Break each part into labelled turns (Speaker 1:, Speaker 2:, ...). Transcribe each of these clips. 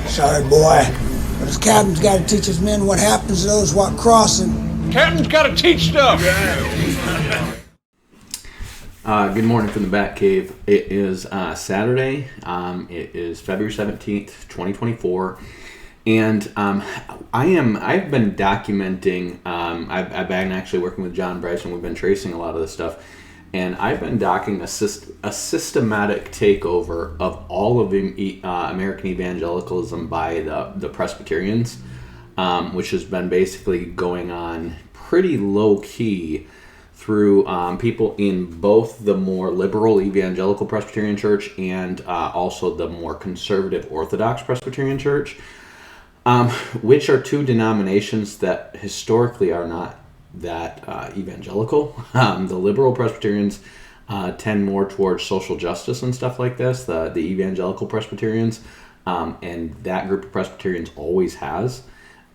Speaker 1: Sorry, boy, but his captain's got to teach his men what happens to those what crossing.
Speaker 2: Captain's got to teach stuff.
Speaker 3: Good morning from the Bat Cave. It is Saturday. It is February 17th, 2024. And I've been documenting, I've been actually working with John Bryson. We've been tracing a lot of this stuff. And I've been documenting a systematic takeover of all of American evangelicalism by the Presbyterians, which has been basically going on pretty low-key through people in both the more liberal evangelical Presbyterian Church and also the more conservative Orthodox Presbyterian Church, which are two denominations that historically are not that evangelical. The liberal Presbyterians tend more towards social justice and stuff like this, the evangelical Presbyterians, and that group of Presbyterians always has.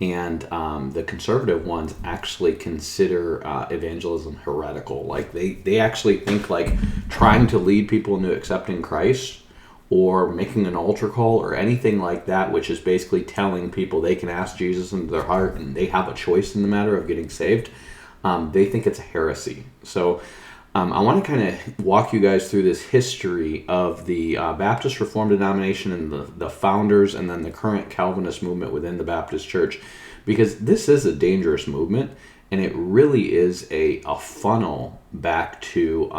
Speaker 3: And the conservative ones actually consider evangelism heretical. Like they actually think like trying to lead people into accepting Christ or making an altar call or anything like that, which is basically telling people they can ask Jesus into their heart and they have a choice in the matter of getting saved. They think it's a heresy. So I want to kind of walk you guys through this history of the Baptist Reformed denomination and the founders and then the current Calvinist movement within the Baptist Church, because this is a dangerous movement and it really is a funnel back to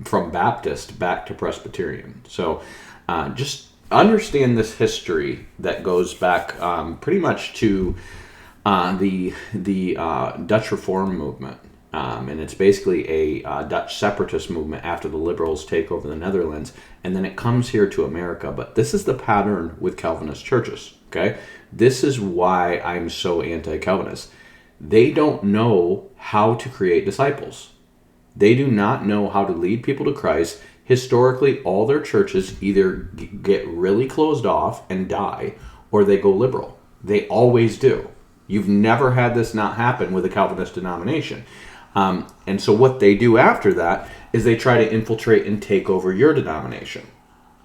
Speaker 3: from Baptist back to Presbyterian. So just understand this history that goes back pretty much to the Dutch Reform movement. And it's basically a Dutch separatist movement after the liberals take over the Netherlands, and then it comes here to America. But this is the pattern with Calvinist churches, okay? This is why I'm so anti-Calvinist. They don't know how to create disciples. They do not know how to lead people to Christ. Historically, all their churches either get really closed off and die, or they go liberal. They always do. You've never had this not happen with a Calvinist denomination. And so what they do after that is they try to infiltrate and take over your denomination.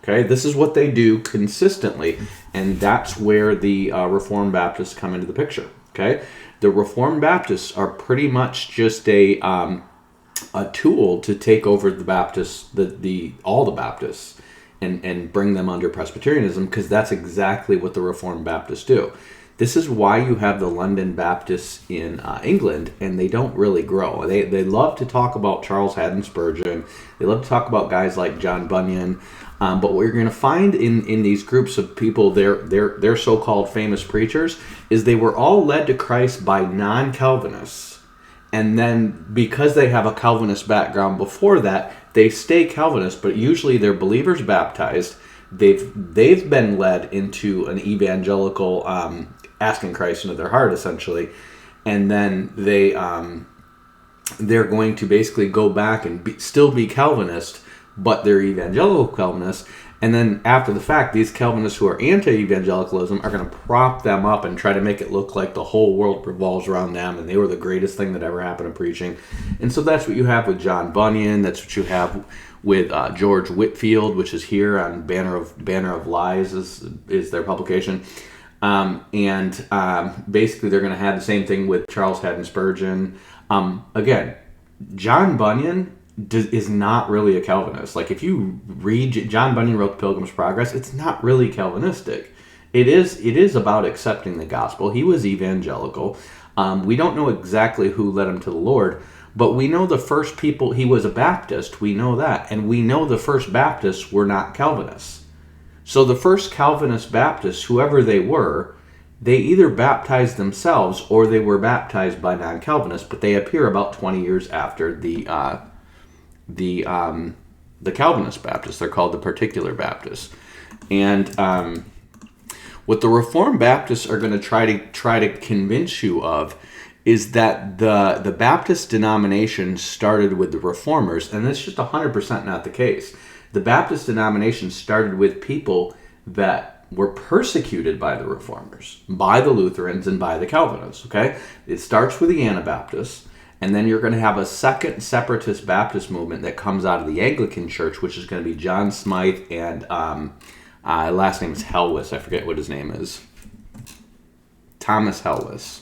Speaker 3: Okay, this is what they do consistently, and that's where the Reformed Baptists come into the picture. Okay, the Reformed Baptists are pretty much just a tool to take over the Baptists, all the Baptists, and bring them under Presbyterianism, because that's exactly what the Reformed Baptists do. This is why you have the London Baptists in England, and they don't really grow. They love to talk about Charles Haddon Spurgeon. They love to talk about guys like John Bunyan. But what you're going to find in these groups of people, they're so-called famous preachers, is they were all led to Christ by non-Calvinists. And then because they have a Calvinist background before that, they stay Calvinist, but usually they're believers baptized. They've been led into an evangelical asking Christ into their heart, essentially, and then they're going to basically go back and still be Calvinist, but they're evangelical Calvinists. And then after the fact, these Calvinists who are anti-evangelicalism are going to prop them up and try to make it look like the whole world revolves around them and they were the greatest thing that ever happened in preaching. And so that's what you have with John Bunyan. That's what you have with George Whitefield, which is here on Banner of Lies is their publication. Basically they're going to have the same thing with Charles Haddon Spurgeon. Again, John Bunyan is not really a Calvinist. Like if you read, John Bunyan wrote the Pilgrim's Progress, it's not really Calvinistic. It is about accepting the gospel. He was evangelical. We don't know exactly who led him to the Lord, but we know the first people, he was a Baptist, we know that, and we know the first Baptists were not Calvinists. So the first Calvinist Baptists, whoever they were, they either baptized themselves or they were baptized by non-Calvinists, but they appear about 20 years after the Calvinist Baptists. They're called the Particular Baptists. And what the Reformed Baptists are going to try to convince you of is that the Baptist denomination started with the Reformers, and that's just 100% not the case. The Baptist denomination started with people that were persecuted by the Reformers, by the Lutherans, and by the Calvinists, okay? It starts with the Anabaptists, and then you're going to have a second separatist Baptist movement that comes out of the Anglican Church, which is going to be John Smythe and Last name is Helwys. I forget what his name is. Thomas Helwys.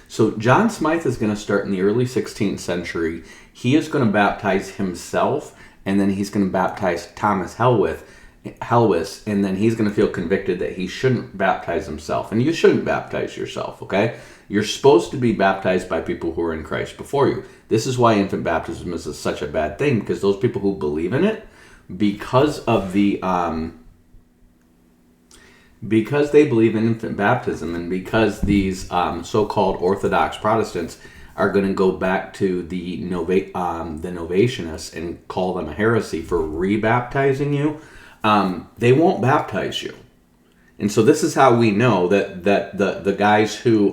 Speaker 3: So John Smythe is going to start in the early 16th century. He is going to baptize himself, and then he's going to baptize Thomas Helwys, and then he's going to feel convicted that he shouldn't baptize himself. And you shouldn't baptize yourself, okay? You're supposed to be baptized by people who are in Christ before you. This is why infant baptism is such a bad thing, because those people who believe in it, because they believe in infant baptism, and because these so-called Orthodox Protestants are going to go back to the Novatianists and call them a heresy for rebaptizing you, they won't baptize you. And so this is how we know that the guys who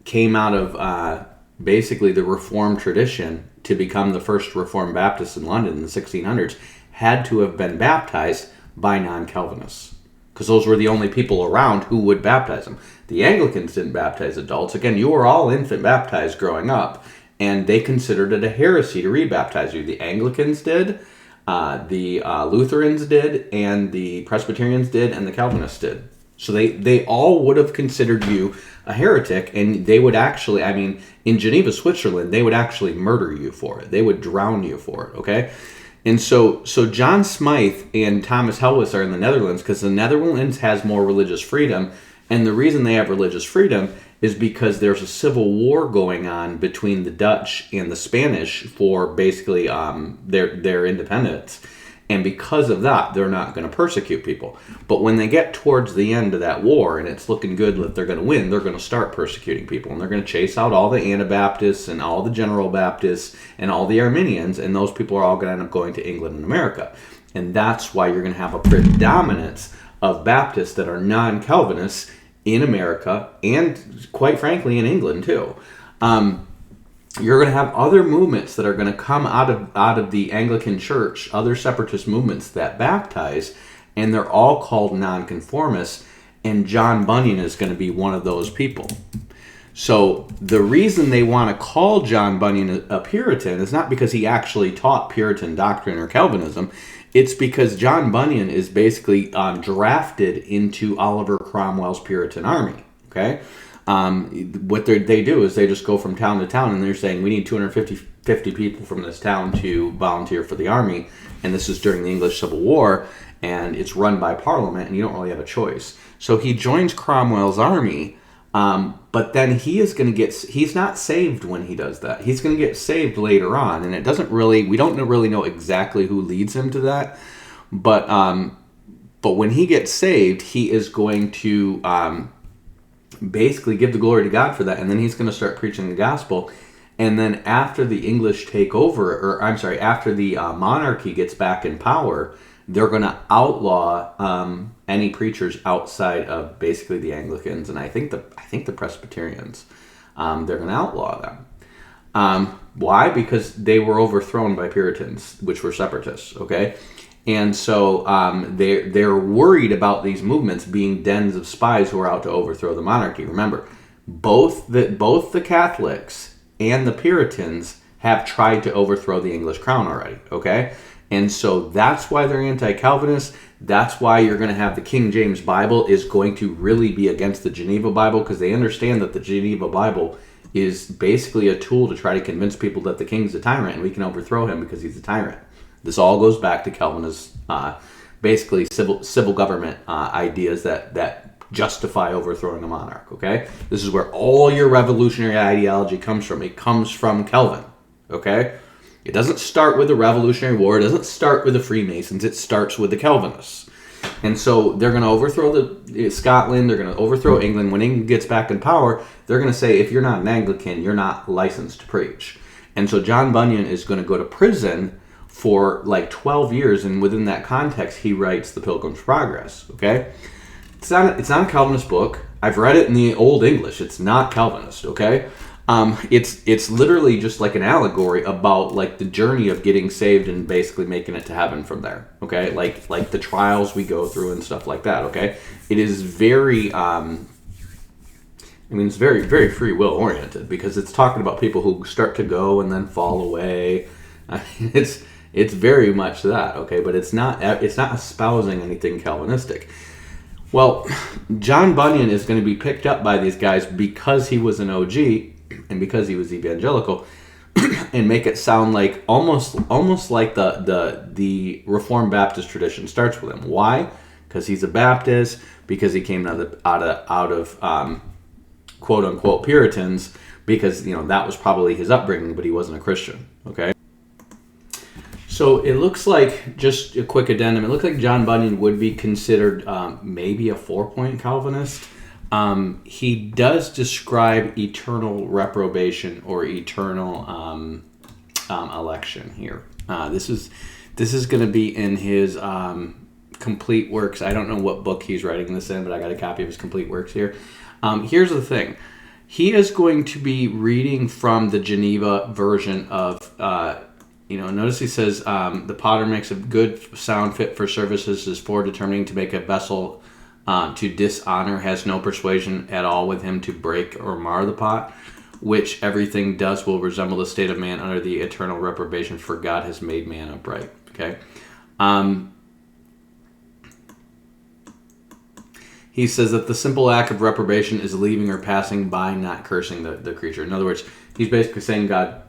Speaker 3: came out of basically the Reformed tradition to become the first Reformed Baptists in London in the 1600s had to have been baptized by non-Calvinists, because those were the only people around who would baptize them. The Anglicans didn't baptize adults. Again, you were all infant baptized growing up, and they considered it a heresy to rebaptize you. The Anglicans did, the Lutherans did, and the Presbyterians did, and the Calvinists did. So they all would have considered you a heretic, and they would actually, in Geneva, Switzerland, they would actually murder you for it. They would drown you for it, okay? And so John Smythe and Thomas Helwys are in the Netherlands because the Netherlands has more religious freedom. And the reason they have religious freedom is because there's a civil war going on between the Dutch and the Spanish for basically their independence. And because of that, they're not going to persecute people. But when they get towards the end of that war and it's looking good that they're going to win, they're going to start persecuting people. And they're going to chase out all the Anabaptists and all the General Baptists and all the Arminians. And those people are all going to end up going to England and America. And that's why you're going to have a predominance of Baptists that are non-Calvinists in America and, quite frankly, in England too. You're going to have other movements that are going to come out of the Anglican Church, other separatist movements that baptize, and they're all called nonconformists, and John Bunyan is going to be one of those people. So the reason they want to call John Bunyan a Puritan is not because he actually taught Puritan doctrine or Calvinism. It's because John Bunyan is basically drafted into Oliver Cromwell's Puritan army, okay? What they do is they just go from town to town and they're saying, we need 250 people from this town to volunteer for the army. And this is during the English Civil War, and it's run by Parliament, and you don't really have a choice. So he joins Cromwell's army, but then he's not saved when he does that. He's going to get saved later on, and we don't really know exactly who leads him to that. But when he gets saved, he is going to basically give the glory to God for that, and then he's going to start preaching the gospel. And then after the English take over, after the monarchy gets back in power, they're going to outlaw any preachers outside of basically the Anglicans and I think the Presbyterians. They're going to outlaw them. Why? Because they were overthrown by Puritans, which were separatists. Okay. And so they're worried about these movements being dens of spies who are out to overthrow the monarchy. Remember, both the Catholics and the Puritans have tried to overthrow the English crown already, okay? And so that's why they're anti-Calvinist. That's why you're going to have the King James Bible is going to really be against the Geneva Bible, because they understand that the Geneva Bible is basically a tool to try to convince people that the king's a tyrant and we can overthrow him because he's a tyrant. This all goes back to Calvinist, basically civil government ideas that justify overthrowing a monarch, okay? This is where all your revolutionary ideology comes from. It comes from Calvin, okay? It doesn't start with the Revolutionary War. It doesn't start with the Freemasons. It starts with the Calvinists. And so they're going to overthrow Scotland. They're going to overthrow England. When England gets back in power, they're going to say, if you're not an Anglican, you're not licensed to preach. And so John Bunyan is going to go to prison for like 12 years, and within that context, he writes The Pilgrim's Progress, okay? It's not a Calvinist book. I've read it in the Old English. It's not Calvinist, okay? It's literally just like an allegory about like the journey of getting saved and basically making it to heaven from there, okay? Like the trials we go through and stuff like that, okay? It is very, it's very, very free will oriented, because it's talking about people who start to go and then fall away. It's very much that, okay? But it's not espousing anything Calvinistic. Well, John Bunyan is going to be picked up by these guys because he was an OG and because he was evangelical, and make it sound like almost like the Reformed Baptist tradition starts with him. Why? Because he's a Baptist. Because he came out of quote unquote Puritans. Because that was probably his upbringing, but he wasn't a Christian. Okay. So it looks like, just a quick addendum, it looks like John Bunyan would be considered maybe a 4-point Calvinist. He does describe eternal reprobation or eternal election here. This is going to be in his complete works. I don't know what book he's writing this in, but I got a copy of his complete works here. Here's the thing. He is going to be reading from the Geneva version of... notice he says, the potter makes a good sound fit for services is foredetermining to make a vessel to dishonor, has no persuasion at all with him to break or mar the pot, which everything does will resemble the state of man under the eternal reprobation, for God has made man upright. Okay. He says that the simple act of reprobation is leaving or passing by, not cursing the creature. In other words, he's basically saying God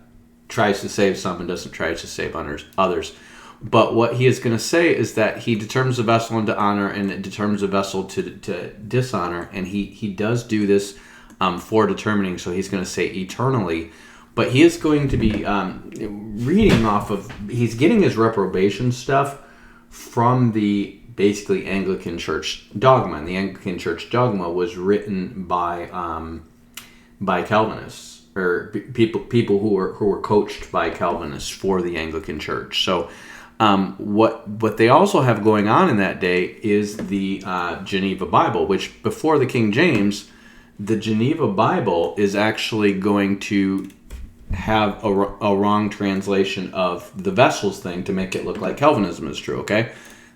Speaker 3: tries to save some and doesn't try to save others. But what he is going to say is that he determines a vessel into honor and it determines a vessel to dishonor. And he does do this for determining. So he's going to say eternally. But he is going to be reading off of... He's getting his reprobation stuff from the basically Anglican Church dogma. And the Anglican Church dogma was written by Calvinists. Or people who were coached by Calvinists for the Anglican Church. So what they also have going on in that day is the Geneva Bible, which before the King James, the Geneva Bible is actually going to have a wrong translation of the vessels thing to make it look like Calvinism is true. Okay,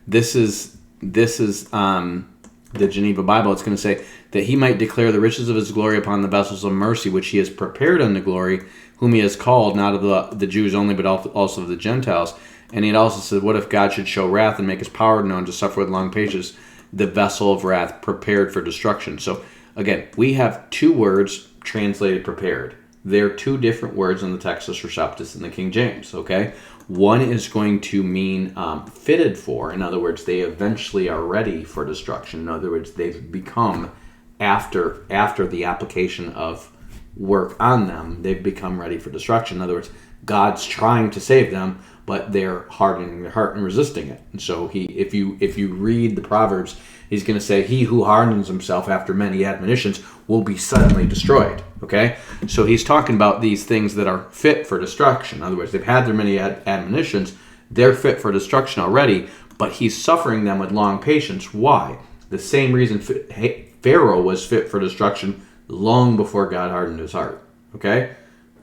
Speaker 3: this is the Geneva Bible. It's going to say that he might declare the riches of his glory upon the vessels of mercy, which he has prepared unto glory, whom he has called, not of the Jews only, but also of the Gentiles. And he had also said, what if God should show wrath and make his power known to suffer with long patience, the vessel of wrath prepared for destruction. So again, we have two words translated prepared. They're two different words in the Textus Receptus in the King James, okay? One is going to mean fitted for. In other words, they eventually are ready for destruction. In other words, they've become, after the application of work on them, they've become ready for destruction. In other words, God's trying to save them, but they're hardening their heart and resisting it. And so if you read the Proverbs, he's going to say, he who hardens himself after many admonitions will be suddenly destroyed. Okay? So he's talking about these things that are fit for destruction. In other words, they've had their many admonitions. They're fit for destruction already, but he's suffering them with long patience. Why? The same reason Pharaoh was fit for destruction long before God hardened his heart. Okay?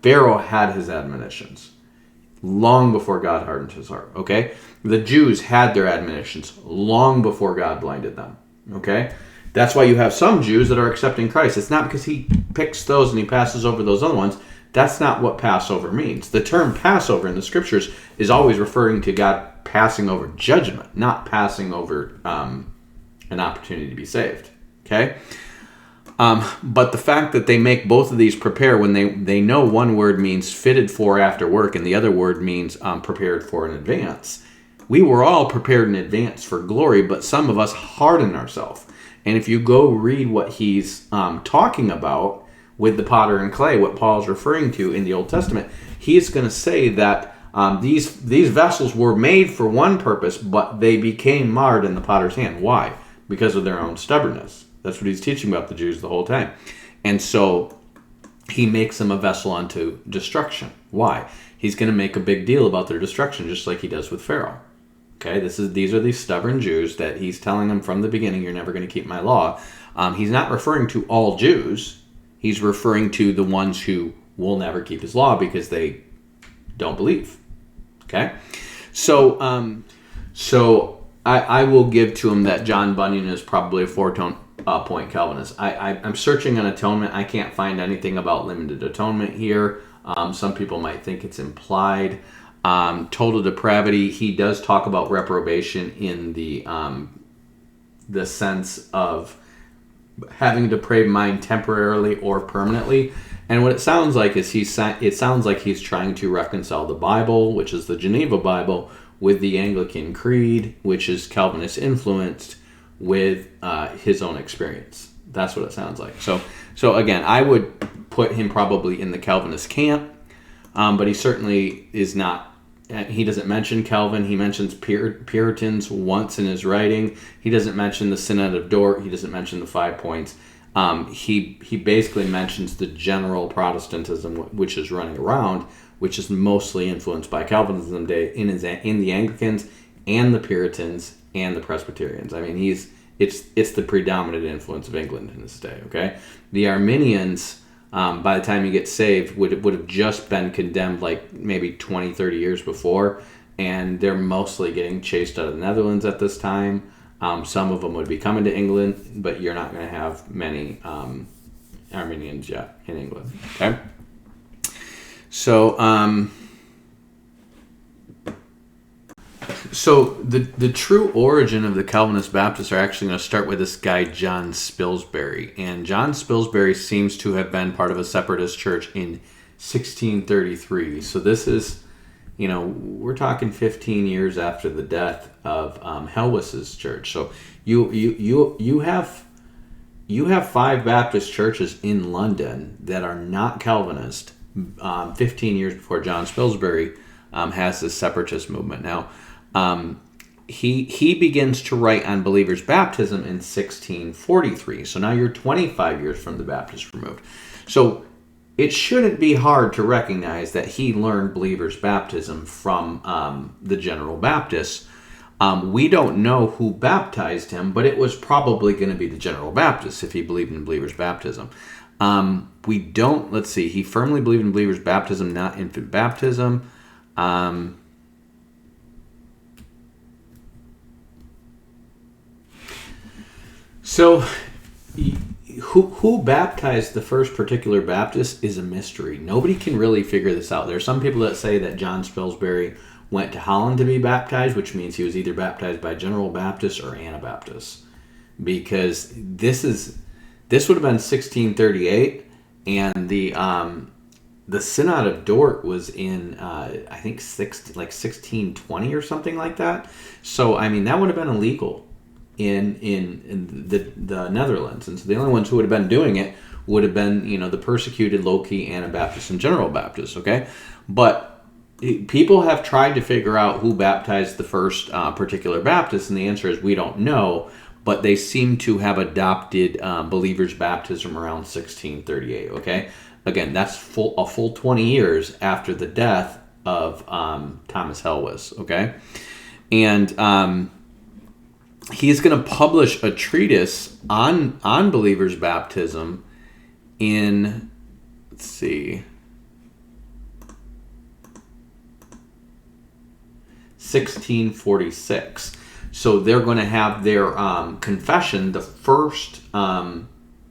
Speaker 3: Pharaoh had his admonitions long before God hardened his heart. Okay? The Jews had their admonitions long before God blinded them. Okay? That's why you have some Jews that are accepting Christ. It's not because he picks those and he passes over those other ones. That's not what Passover means. The term Passover in the Scriptures is always referring to God passing over judgment, not passing over an opportunity to be saved. Okay? But the fact that they make both of these prepare when they know one word means fitted for after work and the other word means prepared for in advance. We were all prepared in advance for glory, but some of us harden ourselves. And if you go read what he's talking about with the potter and clay, what Paul's referring to in the Old Testament, he's going to say that these vessels were made for one purpose, but they became marred in the potter's hand. Why? Because of their own stubbornness. That's what he's teaching about the Jews the whole time. And so he makes them a vessel unto destruction. Why? He's going to make a big deal about their destruction, just like he does with Pharaoh. Okay, these are these stubborn Jews that he's telling them from the beginning, you're never going to keep my law. He's not referring to all Jews. He's referring to the ones who will never keep his law because they don't believe. Okay, so I will give to him that John Bunyan is probably a 4-point Calvinist. I'm searching on atonement. I can't find anything about limited atonement here. Some people might think it's implied. total depravity. He does talk about reprobation in the sense of having a depraved mind temporarily or permanently. And what it sounds like is it sounds like he's trying to reconcile the Bible, which is the Geneva Bible, with the Anglican Creed, which is Calvinist influenced, with his own experience. That's what it sounds like. So again, I would put him probably in the Calvinist camp, but he certainly is not. He doesn't mention Calvin. He mentions Puritans once in his writing. He doesn't mention the Synod of Dort. He doesn't mention the 5 points. He basically mentions the general Protestantism, which is running around, which is mostly influenced by Calvinism in the Anglicans and the Puritans and the Presbyterians. I mean, it's the predominant influence of England in this day. Okay, the Arminians, by the time he gets saved, would have just been condemned like maybe 20, 30 years before, and they're mostly getting chased out of the Netherlands at this time. Some of them would be coming to England, but you're not going to have many Arminians yet in England. Okay, so the true origin of the Calvinist Baptists are actually going to start with this guy John Spilsbury, and John Spilsbury seems to have been part of a separatist church in 1633. So this is, we're talking 15 years after the death of Helwys's church. So you have 5 Baptist churches in London that are not Calvinist. 15 years before John Spilsbury has this separatist movement. Now, he begins to write on believers' baptism in 1643. So now you're 25 years from the Baptist removed. So it shouldn't be hard to recognize that he learned believers' baptism from the General Baptists. We don't know who baptized him, but it was probably going to be the General Baptists if he believed in believers' baptism. Let's see, he firmly believed in believers' baptism, not infant baptism. So, who baptized the first particular Baptist is a mystery. Nobody can really figure this out. There are some people that say that John Spilsbury went to Holland to be baptized, which means he was either baptized by General Baptists or Anabaptists, because this would have been 1638, and the Synod of Dort was in I think 1620 or something like that. So I mean, that would have been illegal in the Netherlands, and so the only ones who would have been doing it would have been the persecuted low-key Anabaptists and General Baptists. Okay, but people have tried to figure out who baptized the first particular Baptist, and the answer is we don't know. But they seem to have adopted believers' baptism around 1638. Okay, again, that's a full 20 years after the death of Thomas Helwys. Okay, and he's going to publish a treatise on believers' baptism in, let's see, 1646. So they're going to have their confession, the first, I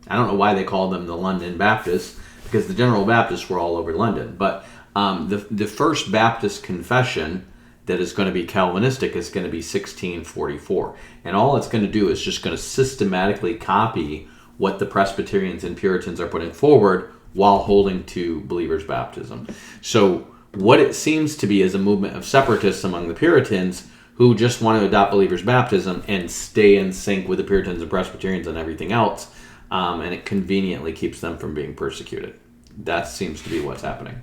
Speaker 3: don't know why they call them the London Baptists, because the General Baptists were all over London, but the first Baptist confession that is going to be Calvinistic is going to be 1644. And all it's going to do is just going to systematically copy what the Presbyterians and Puritans are putting forward while holding to believers' baptism. So what it seems to be is a movement of separatists among the Puritans who just want to adopt believers' baptism and stay in sync with the Puritans and Presbyterians and everything else, and it conveniently keeps them from being persecuted. That seems to be what's happening.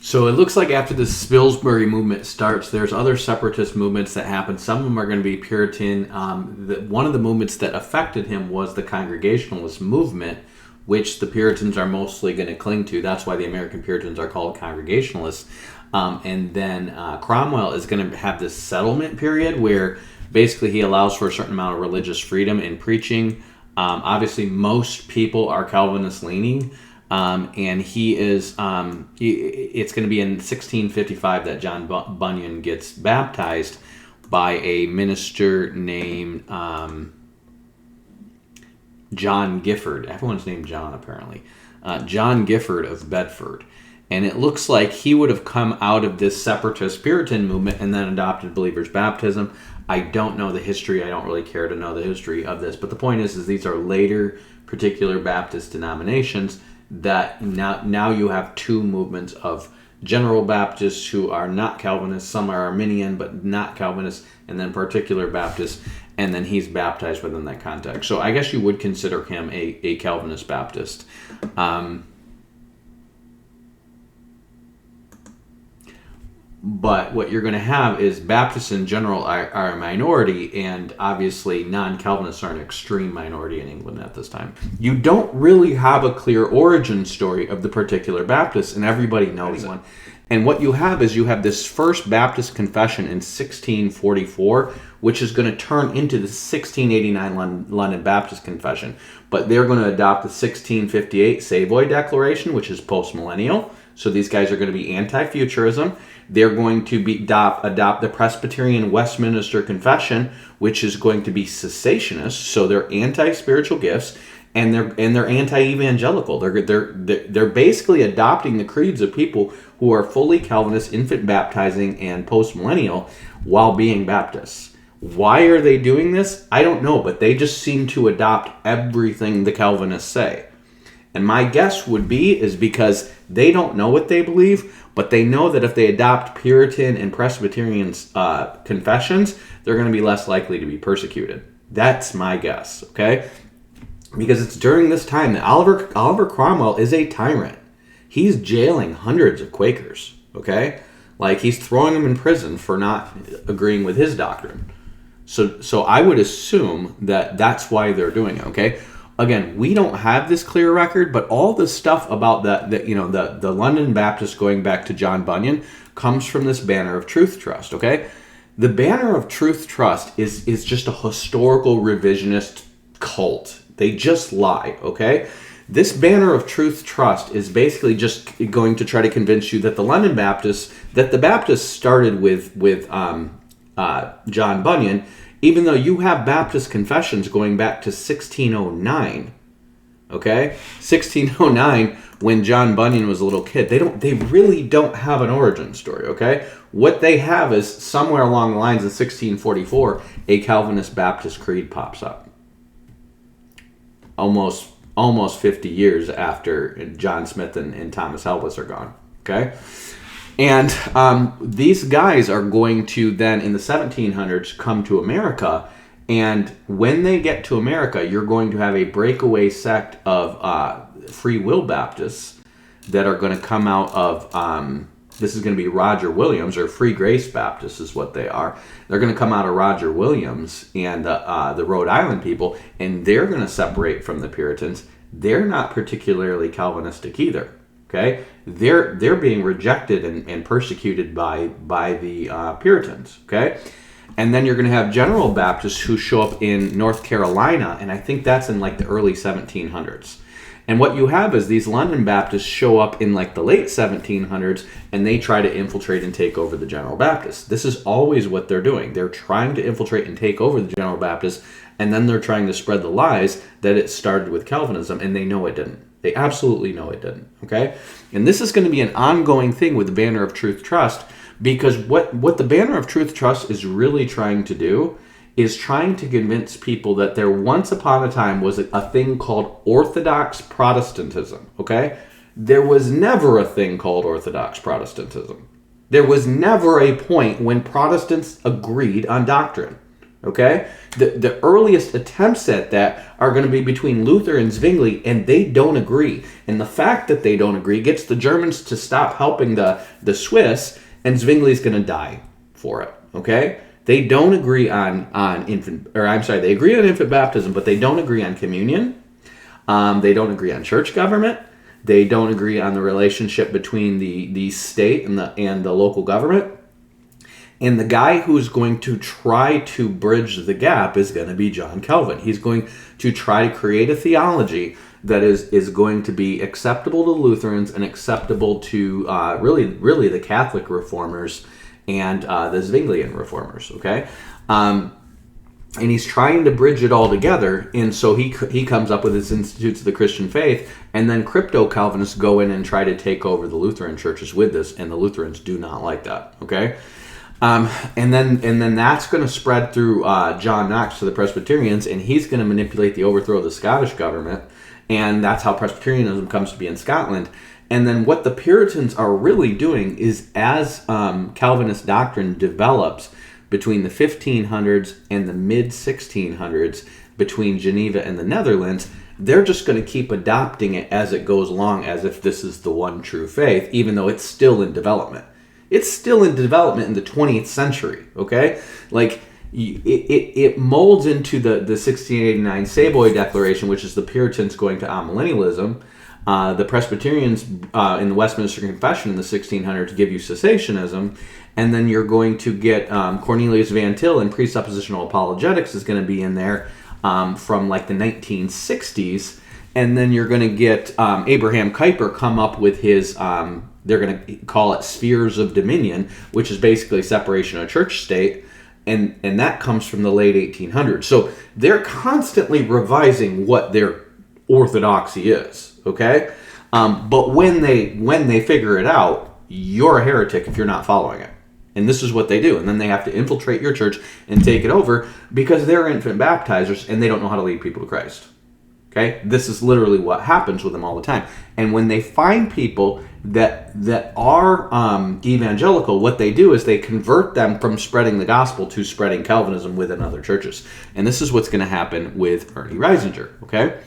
Speaker 3: So it looks like after the Spilsbury movement starts, there's other separatist movements that happen. Some of them are going to be Puritan. One of the movements that affected him was the Congregationalist movement, which the Puritans are mostly going to cling to. That's why the American Puritans are called Congregationalists. And then Cromwell is going to have this settlement period where basically he allows for a certain amount of religious freedom in preaching. Obviously, most people are Calvinist leaning. And he is, it's going to be in 1655 that John Bunyan gets baptized by a minister named John Gifford. Everyone's named John, apparently. John Gifford of Bedford. And it looks like he would have come out of this separatist Puritan movement and then adopted believer's baptism. I don't know the history. I don't really care to know the history of this. But the point is these are later particular Baptist denominations that now you have two movements of General Baptists who are not Calvinists. Some are Arminian but not Calvinists, and then particular Baptists, and then he's baptized within that context. So I guess you would consider him a Calvinist Baptist. But what you're going to have is Baptists in general are a minority, and obviously non-Calvinists are an extreme minority in England at this time. You don't really have a clear origin story of the particular Baptists, and everybody knows one. And what you have is you have this first Baptist confession in 1644, which is going to turn into the 1689 London Baptist Confession. But they're going to adopt the 1658 Savoy Declaration, which is post-millennial. So these guys are going to be anti-futurism. They're going to adopt the Presbyterian Westminster Confession, which is going to be cessationist. So they're anti-spiritual gifts, and they're anti-evangelical. They're basically adopting the creeds of people who are fully Calvinist, infant baptizing, and post-millennial while being Baptists. Why are they doing this? I don't know, but they just seem to adopt everything the Calvinists say. And my guess would be is because they don't know what they believe, but they know that if they adopt Puritan and Presbyterian confessions, they're going to be less likely to be persecuted. That's my guess, okay? Because it's during this time that Oliver Cromwell is a tyrant. He's jailing hundreds of Quakers, okay? Like, he's throwing them in prison for not agreeing with his doctrine. So I would assume that that's why they're doing it, okay? Again, we don't have this clear record, but all the stuff about the London Baptists going back to John Bunyan comes from this Banner of Truth Trust, okay? The Banner of Truth Trust is just a historical revisionist cult. They just lie, okay? This Banner of Truth Trust is basically just going to try to convince you that the London Baptists, that the Baptists started with John Bunyan, even though you have Baptist confessions going back to 1609, okay? 1609, when John Bunyan was a little kid. They really don't have an origin story, okay? What they have is somewhere along the lines of 1644, a Calvinist Baptist creed pops up. Almost 50 years after John Smith and Thomas Helpus are gone, okay? And these guys are going to then, in the 1700s, come to America. And when they get to America, you're going to have a breakaway sect of free will Baptists that are going to come out of, this is going to be Roger Williams, or Free Grace Baptists is what they are. They're going to come out of Roger Williams and the Rhode Island people, and they're going to separate from the Puritans. They're not particularly Calvinistic either. Okay, they're being rejected and persecuted by the Puritans. Okay, and then you're going to have General Baptists who show up in North Carolina, and I think that's in like the early 1700s. And what you have is these London Baptists show up in like the late 1700s, and they try to infiltrate and take over the General Baptists. This is always what they're doing. They're trying to infiltrate and take over the General Baptists, and then they're trying to spread the lies that it started with Calvinism, and they know it didn't. They absolutely know it didn't, okay? And this is going to be an ongoing thing with the Banner of Truth Trust, because what the Banner of Truth Trust is really trying to do is trying to convince people that there once upon a time was a thing called Orthodox Protestantism, okay? There was never a thing called Orthodox Protestantism. There was never a point when Protestants agreed on doctrine. Okay? The earliest attempts at that are going to be between Luther and Zwingli, and they don't agree. And the fact that they don't agree gets the Germans to stop helping the Swiss, and Zwingli's going to die for it. Okay? They don't agree on they agree on infant baptism, but they don't agree on communion. They don't agree on church government. They don't agree on the relationship between the state and the local government. And the guy who's going to try to bridge the gap is going to be John Calvin. He's going to try to create a theology that is going to be acceptable to Lutherans and acceptable to really the Catholic reformers and the Zwinglian reformers. Okay, and he's trying to bridge it all together. And so he comes up with his Institutes of the Christian Faith, and then crypto-Calvinists go in and try to take over the Lutheran churches with this, and the Lutherans do not like that, okay? And then that's going to spread through John Knox to the Presbyterians, and he's going to manipulate the overthrow of the Scottish government, and that's how Presbyterianism comes to be in Scotland. And then what the Puritans are really doing is, as Calvinist doctrine develops between the 1500s and the mid-1600s, between Geneva and the Netherlands, they're just going to keep adopting it as it goes along, as if this is the one true faith, even though it's still in development. It's still in development in the 20th century, okay? Like, it molds into the 1689 Savoy Declaration, which is the Puritans going to amillennialism. The Presbyterians in the Westminster Confession in the 1600s give you cessationism, and then you're going to get Cornelius Van Til and presuppositional apologetics is going to be in there from like the 1960s, and then you're going to get Abraham Kuyper come up with his, they're going to call it spheres of dominion, which is basically separation of church-state, and that comes from the late 1800s. So they're constantly revising what their orthodoxy is, okay? But when they figure it out, you're a heretic if you're not following it. And this is what they do. And then they have to infiltrate your church and take it over because they're infant baptizers and they don't know how to lead people to Christ. Okay? This is literally what happens with them all the time. And when they find people that are evangelical, what they do is they convert them from spreading the gospel to spreading Calvinism within other churches. And this is what's going to happen with Ernie Reisinger. Okay?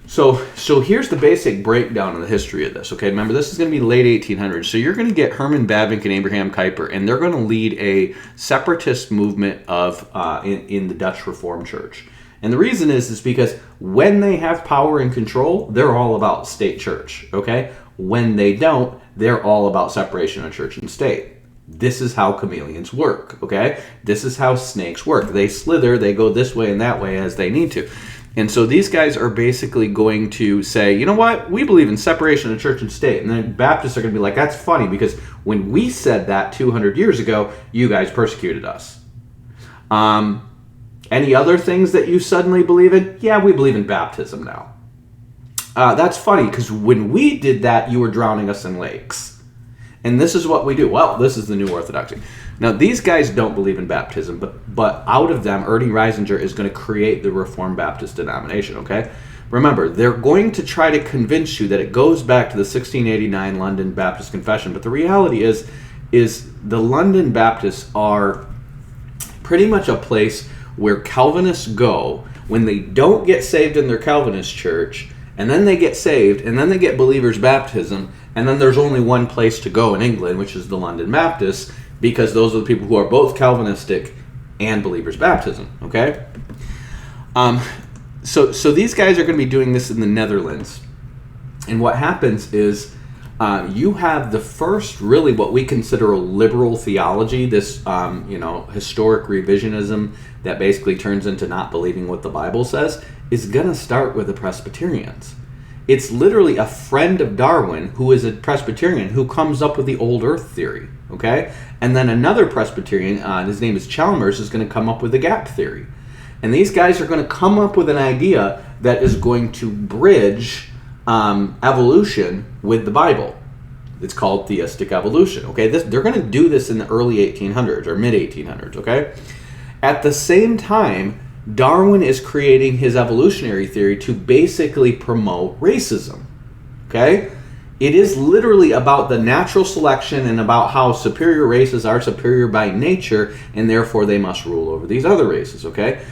Speaker 3: So here's the basic breakdown of the history of this. Okay, remember this is going to be late 1800s. So you're going to get Herman Bavinck and Abraham Kuyper, and they're going to lead a separatist movement of in the Dutch Reformed Church. And the reason is because when they have power and control, they're all about state church. Okay, when they don't, they're all about separation of church and state. This is how chameleons work. Okay, this is how snakes work. They slither, they go this way and that way as they need to. And so these guys are basically going to say, you know what, we believe in separation of church and state. And then Baptists are going to be like, that's funny because when we said that 200 years ago, you guys persecuted us. Any other things that you suddenly believe in? Yeah, we believe in baptism now. That's funny because when we did that, you were drowning us in lakes. And this is what we do. Well, this is the new orthodoxy. Now, these guys don't believe in baptism, but out of them, Ernie Reisinger is going to create the Reformed Baptist denomination, okay? Remember, they're going to try to convince you that it goes back to the 1689 London Baptist Confession, but the reality is the London Baptists are pretty much a place where Calvinists go when they don't get saved in their Calvinist church, and then they get saved, and then they get believers' baptism, and then there's only one place to go in England, which is the London Baptists, because those are the people who are both Calvinistic and believers' baptism, okay? So these guys are going to be doing this in the Netherlands. And what happens is you have the first, really what we consider a liberal theology, this historic revisionism that basically turns into not believing what the Bible says, is going to start with the Presbyterians. It's literally a friend of Darwin who is a Presbyterian who comes up with the old earth theory, okay? And then another Presbyterian, his name is Chalmers, is going to come up with the gap theory. And these guys are going to come up with an idea that is going to bridge evolution with the Bible. It's called theistic evolution, okay? They're going to do this in the early 1800s or mid-1800s, okay? At the same time, Darwin is creating his evolutionary theory to basically promote racism, okay? It is literally about the natural selection and about how superior races are superior by nature, and therefore they must rule over these other races, okay?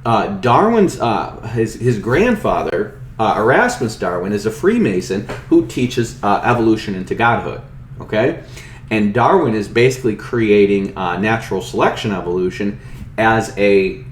Speaker 3: Darwin's, his grandfather, Erasmus Darwin, is a Freemason who teaches evolution into godhood, okay? And Darwin is basically creating natural selection evolution as a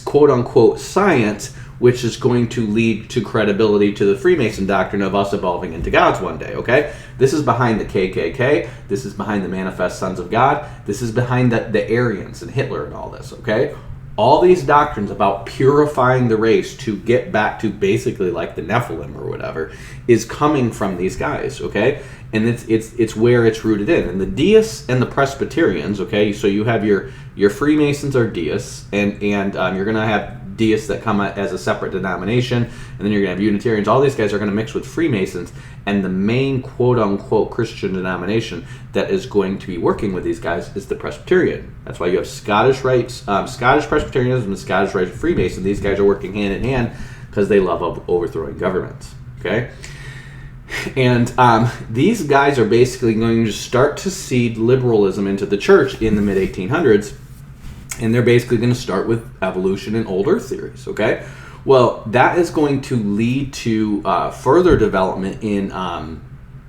Speaker 3: quote-unquote science, which is going to lead to credibility to the Freemason doctrine of us evolving into gods one day, okay? This is behind the KKK. This is behind the Manifest Sons of God. This is behind the Aryans and Hitler and all this, okay? All these doctrines about purifying the race to get back to basically like the Nephilim or whatever is coming from these guys, okay? and it's where it's rooted in. And the deists and the Presbyterians, okay, so you have your Freemasons are deists, and you're going to have deists that come as a separate denomination, and then you're going to have Unitarians. All these guys are going to mix with Freemasons, and the main quote-unquote Christian denomination that is going to be working with these guys is the Presbyterian. That's why you have Scottish Presbyterianism and Scottish Rite Freemason. These guys are working hand in hand because they love overthrowing governments, okay? And these guys are basically going to start to seed liberalism into the church in the mid-1800s, and they're basically going to start with evolution and old earth theories, okay? Well, that is going to lead to further development in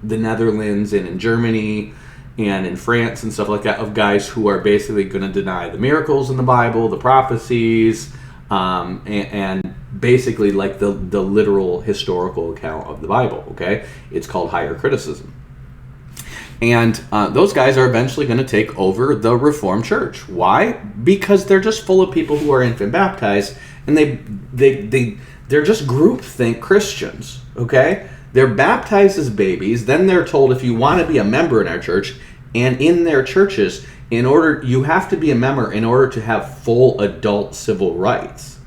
Speaker 3: the Netherlands and in Germany and in France and stuff like that, of guys who are basically going to deny the miracles in the Bible, the prophecies, and basically like the literal historical account of the Bible, okay? It's called higher criticism. And those guys are eventually going to take over the Reformed Church. Why? Because they're just full of people who are infant baptized, and they're just groupthink Christians, okay? They're baptized as babies, then they're told if you want to be a member in our church, and in their churches, you have to be a member in order to have full adult civil rights.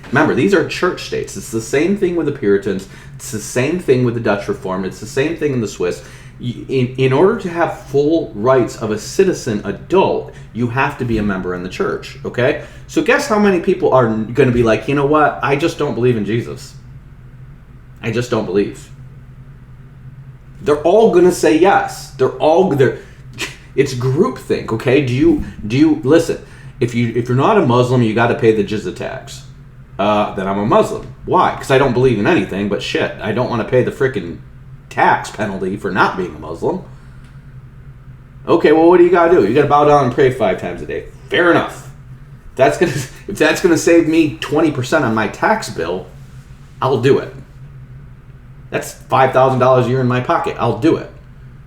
Speaker 3: Remember, these are church states. It's the same thing with the Puritans. It's the same thing with the Dutch Reformed. It's the same thing in the Swiss. In order to have full rights of a citizen adult, you have to be a member in the church, okay? So guess how many people are going to be like, you know what? I just don't believe in Jesus. I just don't believe. They're all going to say yes. It's groupthink, okay? Do you listen? If you're not a Muslim, you got to pay the jizya tax. Then I'm a Muslim. Why? Because I don't believe in anything, but shit, I don't want to pay the frickin' tax penalty for not being a Muslim. Okay, well, what do you got to do? You got to bow down and pray 5 times a day. Fair enough. If that's gonna save me 20% on my tax bill, I'll do it. That's $5,000 a year in my pocket. I'll do it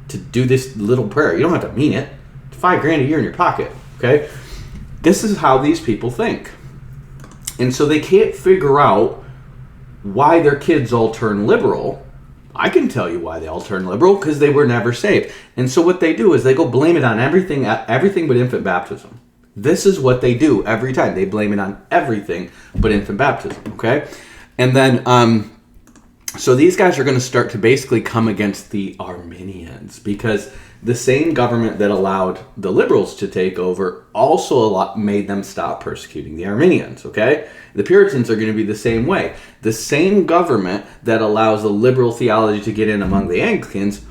Speaker 3: to do this little prayer. You don't have to mean it. It's $5,000 a year in your pocket. Okay, this is how these people think, and so they can't figure out why their kids all turn liberal. I can tell you why they all turn liberal, because they were never saved. And so what they do is they go blame it on everything but infant baptism. This is what they do every time. They blame it on everything but infant baptism, okay? And then, so these guys are going to start to basically come against the Arminians, because the same government that allowed the liberals to take over also made them stop persecuting the Arminians, okay? The Puritans are going to be the same way. The same government that allows the liberal theology to get in among the Anglicans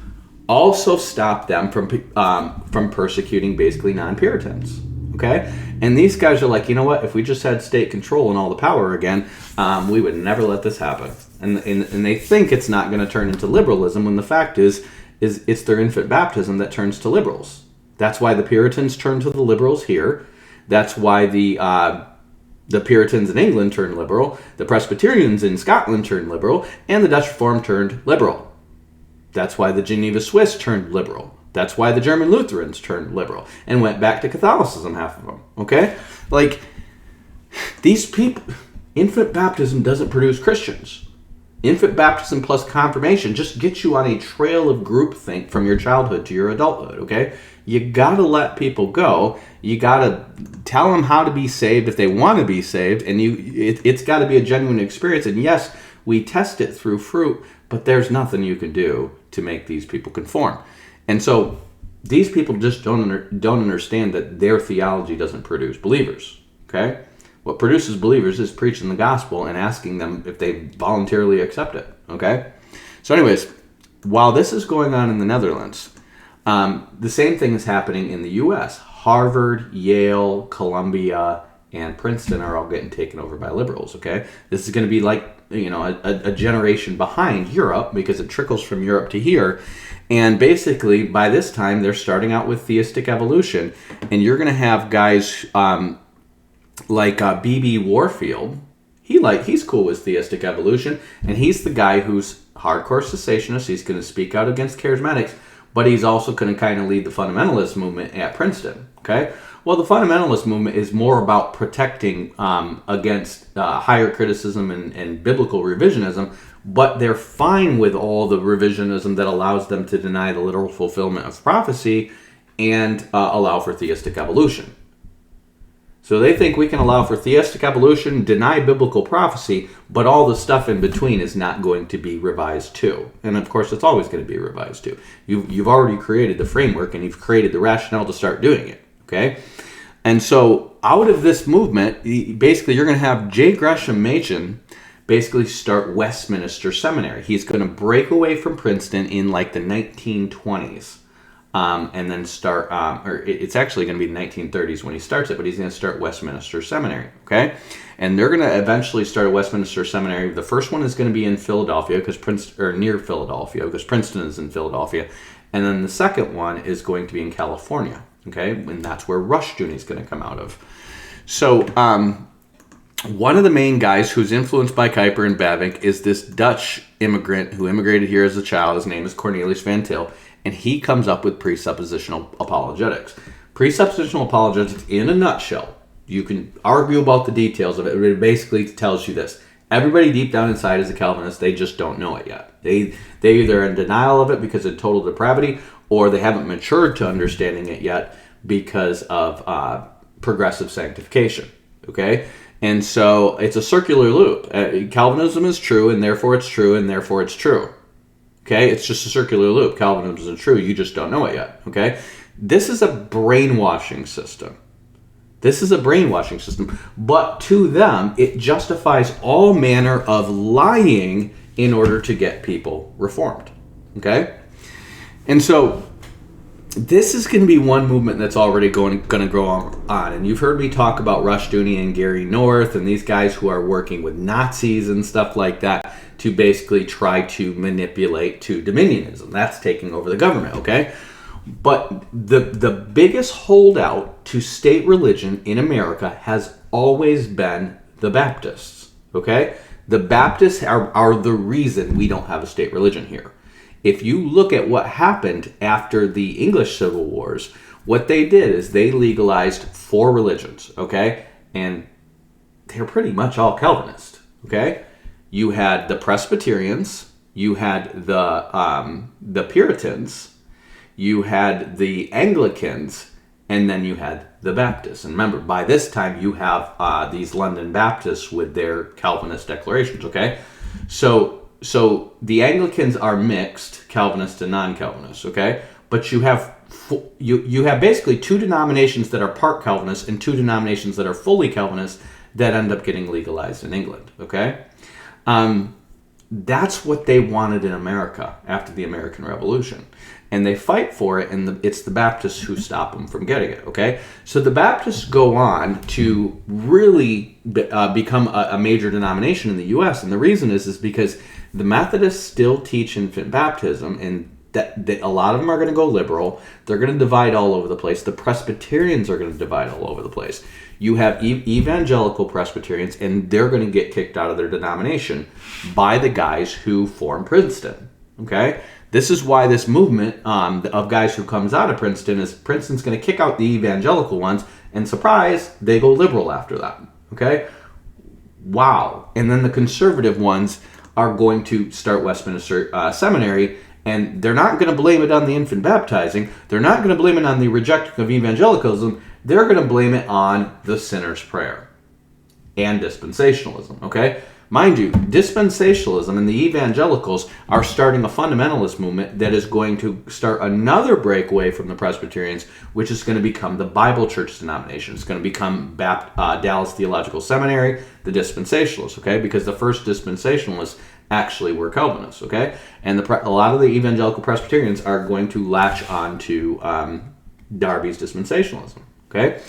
Speaker 3: also stopped them from persecuting basically non-Puritans, okay? And these guys are like, you know what? If we just had state control and all the power again, we would never let this happen. And they think it's not going to turn into liberalism, when the fact is it's their infant baptism that turns to liberals. That's why the Puritans turned to the liberals here. That's why the Puritans in England turned liberal, the Presbyterians in Scotland turned liberal, and the Dutch Reformed turned liberal. That's why the Geneva Swiss turned liberal. That's why the German Lutherans turned liberal and went back to Catholicism, half of them, okay? Like, these people, infant baptism doesn't produce Christians. Infant baptism plus confirmation just gets you on a trail of groupthink from your childhood to your adulthood, okay? You gotta let people go. You gotta tell them how to be saved if they want to be saved, and it's gotta be a genuine experience. And yes, we test it through fruit, but there's nothing you can do to make these people conform. And so these people just don't understand that their theology doesn't produce believers, okay? What produces believers is preaching the gospel and asking them if they voluntarily accept it, okay? So anyways, while this is going on in the Netherlands, the same thing is happening in the U.S. Harvard, Yale, Columbia, and Princeton are all getting taken over by liberals, okay? This is going to be like, a generation behind Europe, because it trickles from Europe to here. And basically, by this time, they're starting out with theistic evolution, and you're going to have guys like B.B. Warfield. He's cool with theistic evolution, and he's the guy who's hardcore cessationist. He's going to speak out against charismatics, but he's also going to kind of lead the fundamentalist movement at Princeton, okay? Well, the fundamentalist movement is more about protecting against higher criticism and biblical revisionism, but they're fine with all the revisionism that allows them to deny the literal fulfillment of prophecy and allow for theistic evolution. So they think we can allow for theistic evolution, deny biblical prophecy, but all the stuff in between is not going to be revised too. And of course, it's always going to be revised too. You've already created the framework and you've created the rationale to start doing it. Okay? And so out of this movement, basically you're going to have J. Gresham Machen basically start Westminster Seminary. He's going to break away from Princeton in like the 1920s. And then start, it's actually going to be the 1930s when he starts it, but he's going to start Westminster Seminary, okay? And they're going to eventually start a Westminster Seminary. The first one is going to be in Philadelphia, near Philadelphia, because Princeton is in Philadelphia. And then the second one is going to be in California, okay? And that's where Rushdoony is going to come out of. So, one of the main guys who's influenced by Kuyper and Bavinck is this Dutch immigrant who immigrated here as a child. His name is Cornelius Van Til. And he comes up with presuppositional apologetics. Presuppositional apologetics, in a nutshell, you can argue about the details of it, but it basically tells you this. Everybody deep down inside is a Calvinist, they just don't know it yet. They either are in denial of it because of total depravity, or they haven't matured to understanding it yet because of progressive sanctification. Okay? And so it's a circular loop. Calvinism is true, and therefore it's true, and therefore it's true. Okay, it's just a circular loop. Calvinism isn't true. You just don't know it yet. Okay, this is a brainwashing system. But to them, it justifies all manner of lying in order to get people reformed. Okay, and so this is going to be one movement that's already going to grow on. And you've heard me talk about Rushdoony and Gary North and these guys who are working with Nazis and stuff like that to basically try to manipulate to dominionism. That's taking over the government, okay? But the biggest holdout to state religion in America has always been the Baptists, okay? The Baptists are the reason we don't have a state religion here. If you look at what happened after the English Civil Wars, what they did is they legalized 4 religions, okay? And they're pretty much all Calvinist, okay? You had the Presbyterians, you had the Puritans, you had the Anglicans, and then you had the Baptists. And remember, by this time you have these London Baptists with their Calvinist declarations, okay? So the Anglicans are mixed, Calvinist and non-Calvinist, okay? But you have basically 2 denominations that are part Calvinist and 2 denominations that are fully Calvinist that end up getting legalized in England, okay? That's what they wanted in America after the American Revolution. And they fight for it, and it's the Baptists who stop them from getting it, okay? So the Baptists go on to really become a major denomination in the U.S., and the reason is because the Methodists still teach infant baptism, and that a lot of them are going to go liberal. They're going to divide all over the place. The Presbyterians are going to divide all over the place. You have evangelical Presbyterians, and they're going to get kicked out of their denomination by the guys who form Princeton, okay? This is why this movement of guys who comes out of Princeton is Princeton's going to kick out the evangelical ones, and surprise, they go liberal after that, okay? Wow. And then the conservative ones are going to start Westminster Seminary, and they're not going to blame it on the infant baptizing. They're not going to blame it on the rejecting of evangelicalism. They're going to blame it on the sinner's prayer and dispensationalism, okay? Mind you, dispensationalism and the evangelicals are starting a fundamentalist movement that is going to start another breakaway from the Presbyterians, which is going to become the Bible Church denomination. It's going to become Dallas Theological Seminary, the dispensationalists, okay? Because the first dispensationalists actually were Calvinists, okay? And a lot of the evangelical Presbyterians are going to latch on to Darby's dispensationalism, okay?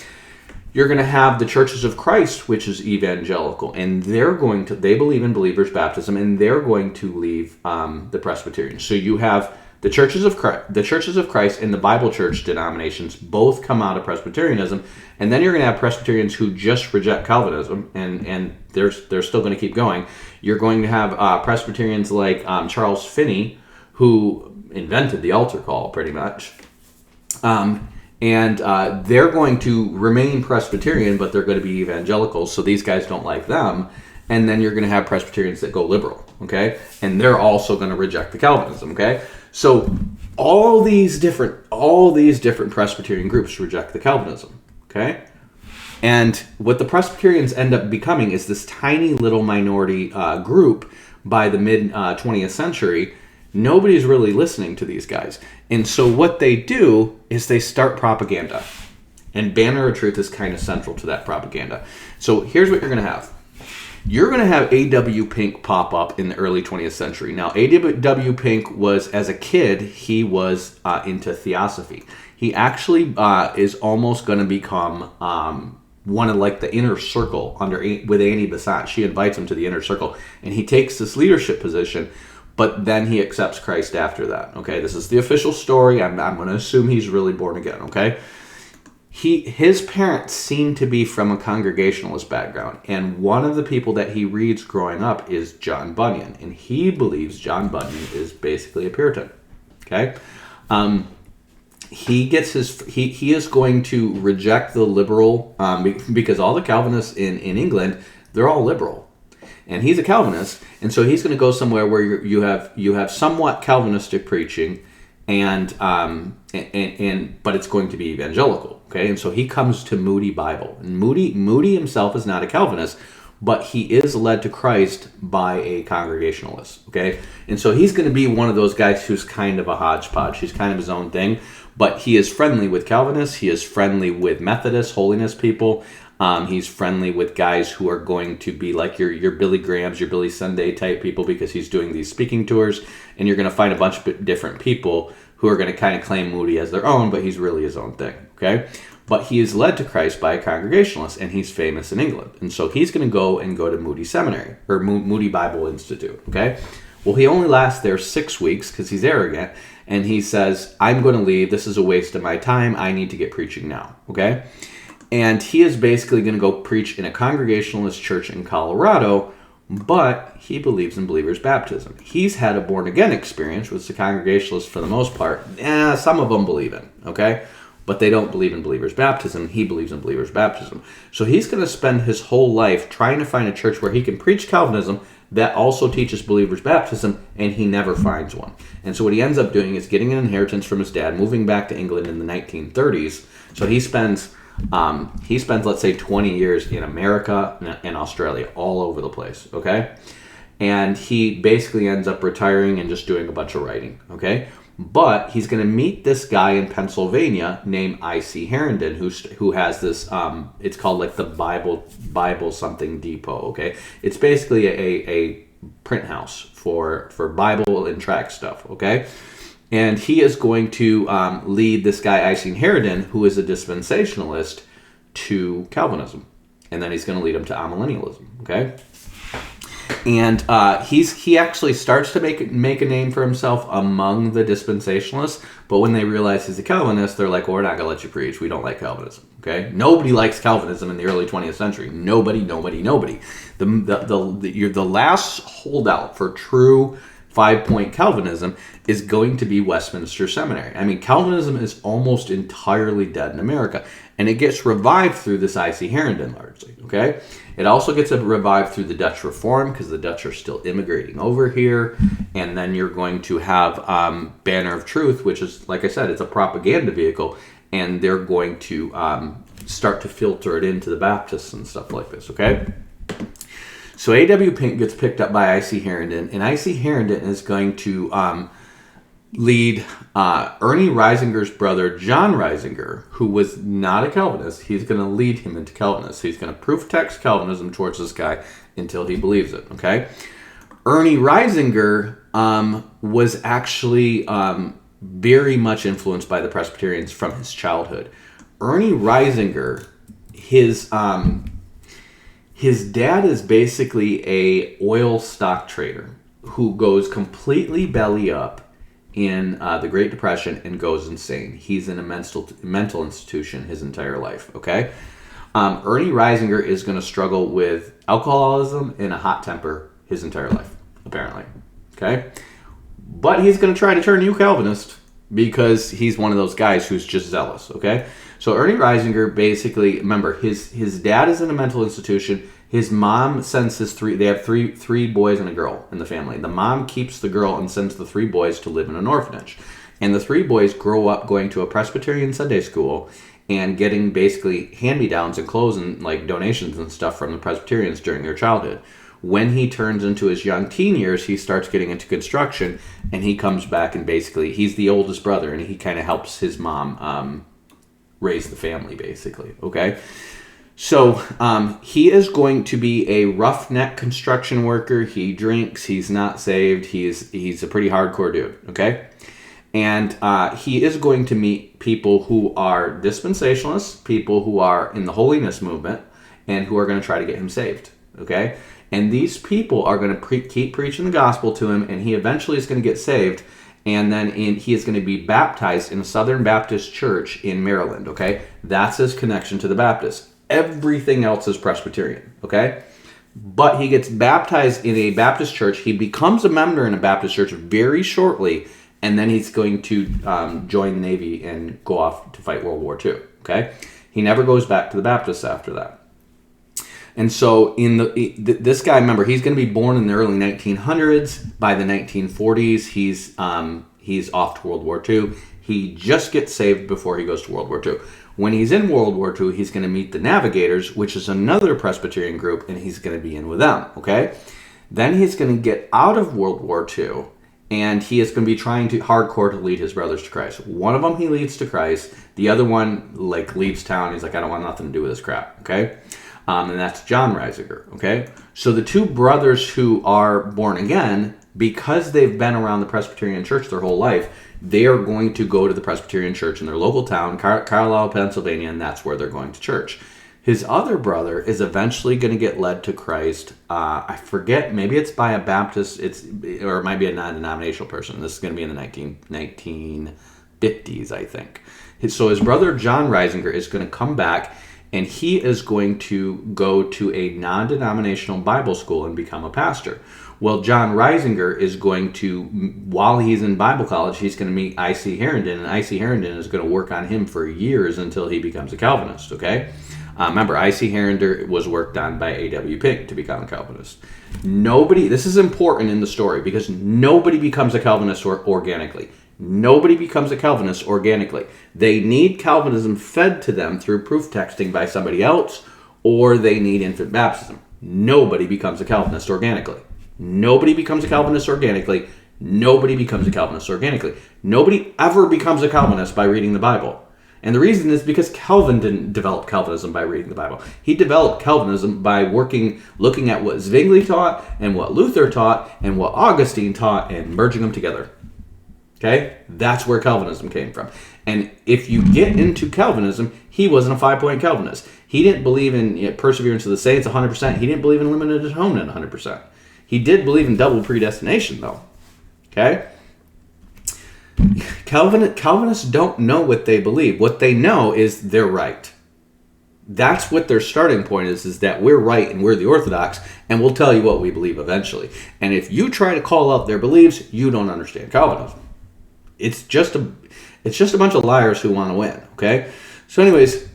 Speaker 3: You're going to have the Churches of Christ, which is evangelical, and they believe in believers' baptism, and they're going to leave the Presbyterians. So you have the Churches of Christ and the Bible Church denominations both come out of Presbyterianism, and then you're going to have Presbyterians who just reject Calvinism, and they're still going to keep going. You're going to have Presbyterians like Charles Finney, who invented the altar call, pretty much. And they're going to remain Presbyterian, but they're going to be evangelicals, so these guys don't like them. And then you're going to have Presbyterians that go liberal, okay? And they're also going to reject the Calvinism, okay? So all these different Presbyterian groups reject the Calvinism, okay? And what the Presbyterians end up becoming is this tiny little minority group by the mid-20th century. Nobody's really listening to these guys. And so what they do is they start propaganda. And Banner of Truth is kind of central to that propaganda. So here's what you're going to have. You're going to have A.W. Pink pop up in the early 20th century. Now, A.W. Pink was, as a kid, he was into theosophy. He actually is almost going to become one of like the inner circle with Annie Besant. She invites him to the inner circle, and he takes this leadership position, but then he accepts Christ after that. Okay, this is the official story. I'm going to assume he's really born again. Okay. His parents seem to be from a Congregationalist background, and one of the people that he reads growing up is John Bunyan, and he believes John Bunyan is basically a Puritan. Okay, he is going to reject the liberal because all the Calvinists in England, they're all liberal, and he's a Calvinist, and so he's going to go somewhere where you have somewhat Calvinistic preaching, and but it's going to be evangelical. Okay, and so he comes to Moody Bible. And Moody himself is not a Calvinist, but he is led to Christ by a Congregationalist. Okay, and so he's going to be one of those guys who's kind of a hodgepodge. He's kind of his own thing, but he is friendly with Calvinists. He is friendly with Methodists, holiness people. He's friendly with guys who are going to be like your Billy Grahams, your Billy Sunday type people, because he's doing these speaking tours, and you're going to find a bunch of different people who are going to kind of claim Moody as their own, but he's really his own thing, okay? But he is led to Christ by a Congregationalist, and he's famous in England. And so he's going to go to Moody Seminary, or Moody Bible Institute, okay? Well, he only lasts there 6 weeks because he's arrogant, and he says, I'm going to leave. This is a waste of my time. I need to get preaching now, okay? And he is basically going to go preach in a Congregationalist church in Colorado, but he believes in believer's baptism. He's had a born-again experience, which the Congregationalists, for the most part, some of them believe in, okay? But they don't believe in believer's baptism. He believes in believer's baptism. So he's going to spend his whole life trying to find a church where he can preach Calvinism that also teaches believer's baptism, and he never finds one. And so what he ends up doing is getting an inheritance from his dad, moving back to England in the 1930s. So he spends, let's say, 20 years in America and Australia, all over the place, okay? And he basically ends up retiring and just doing a bunch of writing, okay? But he's going to meet this guy in Pennsylvania named I.C. Herndon, who has this, it's called like the Bible something depot, okay? It's basically a print house for Bible and tract stuff, okay? And he is going to lead this guy, I.C. Herndon, who is a dispensationalist, to Calvinism. And then he's going to lead him to amillennialism, okay? And he actually starts to make a name for himself among the dispensationalists, but when they realize he's a Calvinist, they're like, well, we're not going to let you preach. We don't like Calvinism, okay? Nobody likes Calvinism in the early 20th century. Nobody. The last holdout for true 5-point Calvinism is going to be Westminster Seminary. I mean, Calvinism is almost entirely dead in America, and it gets revived through this I.C. Herndon largely, okay? It also gets revived through the Dutch Reform because the Dutch are still immigrating over here, and then you're going to have Banner of Truth, which is, like I said, it's a propaganda vehicle, and they're going to start to filter it into the Baptists and stuff like this, okay? So A.W. Pink gets picked up by I.C. Herndon, and I.C. Herndon is going to lead Ernie Reisinger's brother, John Reisinger, who was not a Calvinist. He's going to lead him into Calvinism. He's going to proof text Calvinism towards this guy until he believes it, okay? Ernie Reisinger was actually very much influenced by the Presbyterians from his childhood. Ernie Reisinger, his dad is basically a oil stock trader who goes completely belly up in the Great Depression and goes insane. He's in a mental institution his entire life, okay? Ernie Reisinger is going to struggle with alcoholism and a hot temper his entire life, apparently, okay? But he's going to try to turn you Calvinist because he's one of those guys who's just zealous, okay? So Ernie Reisinger basically, remember, his dad is in a mental institution. His mom sends they have three boys and a girl in the family. The mom keeps the girl and sends the 3 boys to live in an orphanage. And the 3 boys grow up going to a Presbyterian Sunday school and getting basically hand-me-downs and clothes and like donations and stuff from the Presbyterians during their childhood. When he turns into his young teen years, he starts getting into construction, and he comes back and basically, he's the oldest brother, and he kind of helps his mom raise the family, basically, okay? So he is going to be a roughneck construction worker. He drinks, he's not saved, he's a pretty hardcore dude, okay? And he is going to meet people who are dispensationalists, people who are in the holiness movement, and who are going to try to get him saved, okay? And these people are going to keep preaching the gospel to him, and he eventually is going to get saved, and then he is going to be baptized in a Southern Baptist church in Maryland, okay? That's his connection to the Baptists. Everything else is Presbyterian, okay? But he gets baptized in a Baptist church. He becomes a member in a Baptist church very shortly, and then he's going to join the Navy and go off to fight World War II, okay? He never goes back to the Baptists after that. And so this guy, remember, he's going to be born in the early 1900s. By the 1940s, he's off to World War II. He just gets saved before he goes to World War II. When he's in World War II, he's going to meet the Navigators, which is another Presbyterian group, and he's going to be in with them, okay? Then he's going to get out of World War II, and he is going to be trying to hardcore to lead his brothers to Christ. One of them he leads to Christ. The other one, like, leaves town. He's like, I don't want nothing to do with this crap, okay? And that's John Reisinger, okay? So the 2 brothers who are born again, because they've been around the Presbyterian church their whole life, they are going to go to the Presbyterian church in their local town, Carlisle, Pennsylvania, and that's where they're going to church. His other brother is eventually going to get led to Christ. I forget, maybe it's by a Baptist, or it might be a non-denominational person. This is going to be in the 1950s, I think. So his brother, John Reisinger, is going to come back, and he is going to go to a non-denominational Bible school and become a pastor. Well, John Reisinger is going to, while he's in Bible college, he's going to meet I.C. Herndon, and I.C. Herndon is going to work on him for years until he becomes a Calvinist, okay? Remember, I.C. Herndon was worked on by A.W. Pink to become a Calvinist. This is important in the story, because nobody becomes a Calvinist organically. Nobody becomes a Calvinist organically. They need Calvinism fed to them through proof texting by somebody else, or they need infant baptism. Nobody becomes a Calvinist organically. Nobody becomes a Calvinist organically. Nobody becomes a Calvinist organically. Nobody ever becomes a Calvinist by reading the Bible. And the reason is because Calvin didn't develop Calvinism by reading the Bible. He developed Calvinism by looking at what Zwingli taught and what Luther taught and what Augustine taught and merging them together. Okay? That's where Calvinism came from. And if you get into Calvinism, he wasn't a 5-point Calvinist. He didn't believe in perseverance of the saints 100%. He didn't believe in limited atonement 100%. He did believe in double predestination, though. Okay? Calvinists don't know what they believe. What they know is they're right. That's what their starting point is that we're right and we're the Orthodox, and we'll tell you what we believe eventually. And if you try to call out their beliefs, you don't understand Calvinism. It's just a bunch of liars who want to win, okay? So anyways,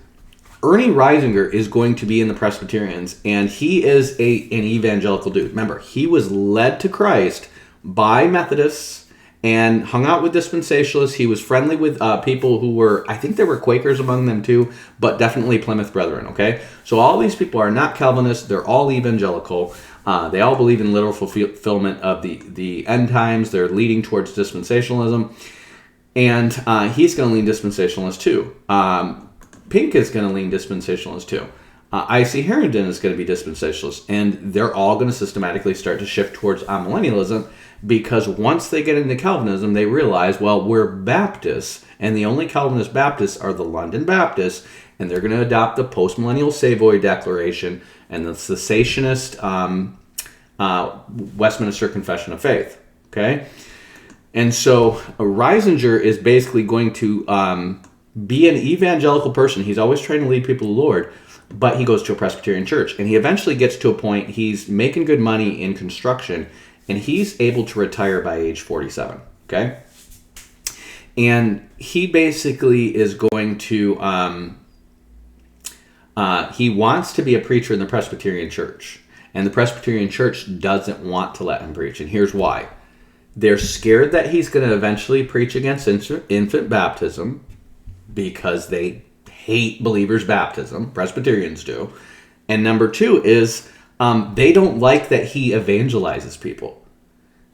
Speaker 3: Ernie Reisinger is going to be in the Presbyterians, and he is an evangelical dude. Remember, he was led to Christ by Methodists and hung out with dispensationalists. He was friendly with people who were, I think there were Quakers among them too, but definitely Plymouth Brethren, okay? So all these people are not Calvinists. They're all evangelical. They all believe in literal fulfillment of the end times. They're leading towards dispensationalism. And he's going to lean dispensationalist too. Pink is going to lean dispensationalist too. I.C. Herndon is going to be dispensationalist. And they're all going to systematically start to shift towards amillennialism, because once they get into Calvinism, they realize, well, we're Baptists, and the only Calvinist Baptists are the London Baptists, and they're going to adopt the postmillennial Savoy Declaration and the cessationist Westminster Confession of Faith. Okay? And so Reisinger is basically going to be an evangelical person. He's always trying to lead people to the Lord, but he goes to a Presbyterian church. And he eventually gets to a point, he's making good money in construction, and he's able to retire by age 47. Okay? And he basically is going to, he wants to be a preacher in the Presbyterian Church. And the Presbyterian Church doesn't want to let him preach. And here's why. They're scared that he's going to eventually preach against infant baptism because they hate believers' baptism. Presbyterians do. And number two is they don't like that he evangelizes people.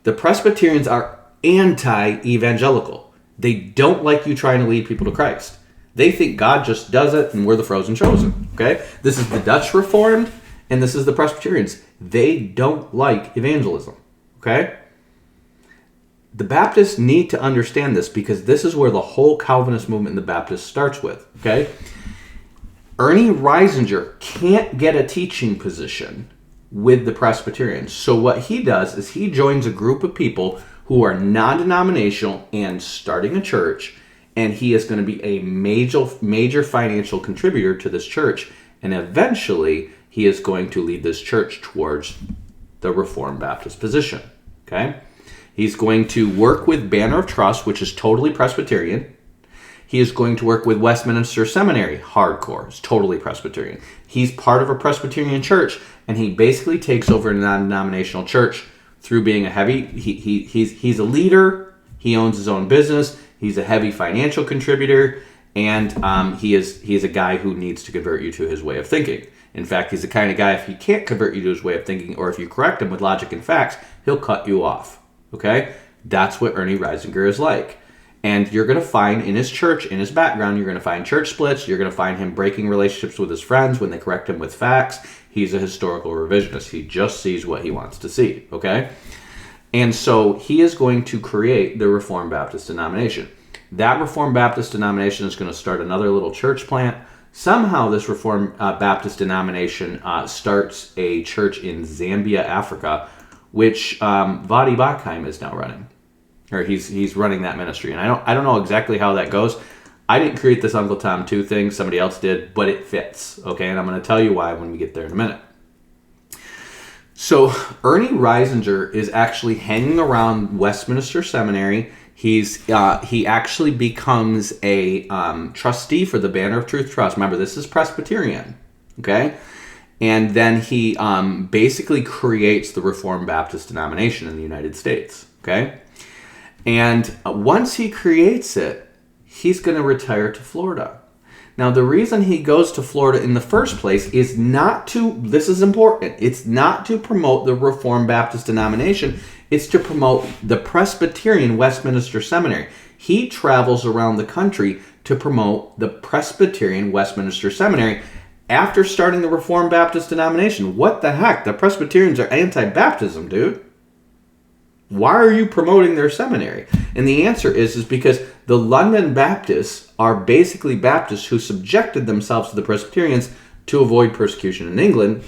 Speaker 3: The Presbyterians are anti-evangelical. They don't like you trying to lead people to Christ. They think God just does it and we're the frozen chosen. Okay? This is the Dutch Reformed and this is the Presbyterians. They don't like evangelism. Okay? The Baptists need to understand this because this is where the whole Calvinist movement in the Baptists starts with. Okay? Ernie Reisinger can't get a teaching position with the Presbyterians. So what he does is he joins a group of people who are non-denominational and starting a church, and he is going to be a major financial contributor to this church, and eventually he is going to lead this church towards the Reformed Baptist position. Okay? He's going to work with Banner of Trust, which is totally Presbyterian. He is going to work with Westminster Seminary, hardcore. It's totally Presbyterian. He's part of a Presbyterian church, and he basically takes over a non-denominational church through being a heavy. He's a leader. He owns his own business. He's a heavy financial contributor, and he's a guy who needs to convert you to his way of thinking. In fact, he's the kind of guy, if he can't convert you to his way of thinking, or if you correct him with logic and facts, he'll cut you off. Okay? That's what Ernie Reisinger is like. And you're going to find in his church, in his background, you're going to find church splits. You're going to find him breaking relationships with his friends when they correct him with facts. He's a historical revisionist. He just sees what he wants to see, okay? And so he is going to create the Reformed Baptist denomination. That Reformed Baptist denomination is going to start another little church plant. Somehow this Reformed Baptist denomination starts a church in Zambia, Africa, which Vadi Backheim is now running. Or he's running that ministry, and I don't know exactly how that goes. I didn't create this Uncle Tom 2 thing; somebody else did, but it fits. Okay, and I'm going to tell you why when we get there in a minute. So Ernie Reisinger is actually hanging around Westminster Seminary. He actually becomes a trustee for the Banner of Truth Trust. Remember, this is Presbyterian. Okay, and then he basically creates the Reformed Baptist denomination in the United States. Okay. And once he creates it, he's going to retire to Florida. Now, the reason he goes to Florida in the first place is not to, this is important, it's not to promote the Reformed Baptist denomination, it's to promote the Presbyterian Westminster Seminary. He travels around the country to promote the Presbyterian Westminster Seminary after starting the Reformed Baptist denomination. What the heck? The Presbyterians are anti-baptism, dude. Why are you promoting their seminary? And the answer is because the London Baptists are basically Baptists who subjected themselves to the Presbyterians to avoid persecution in England,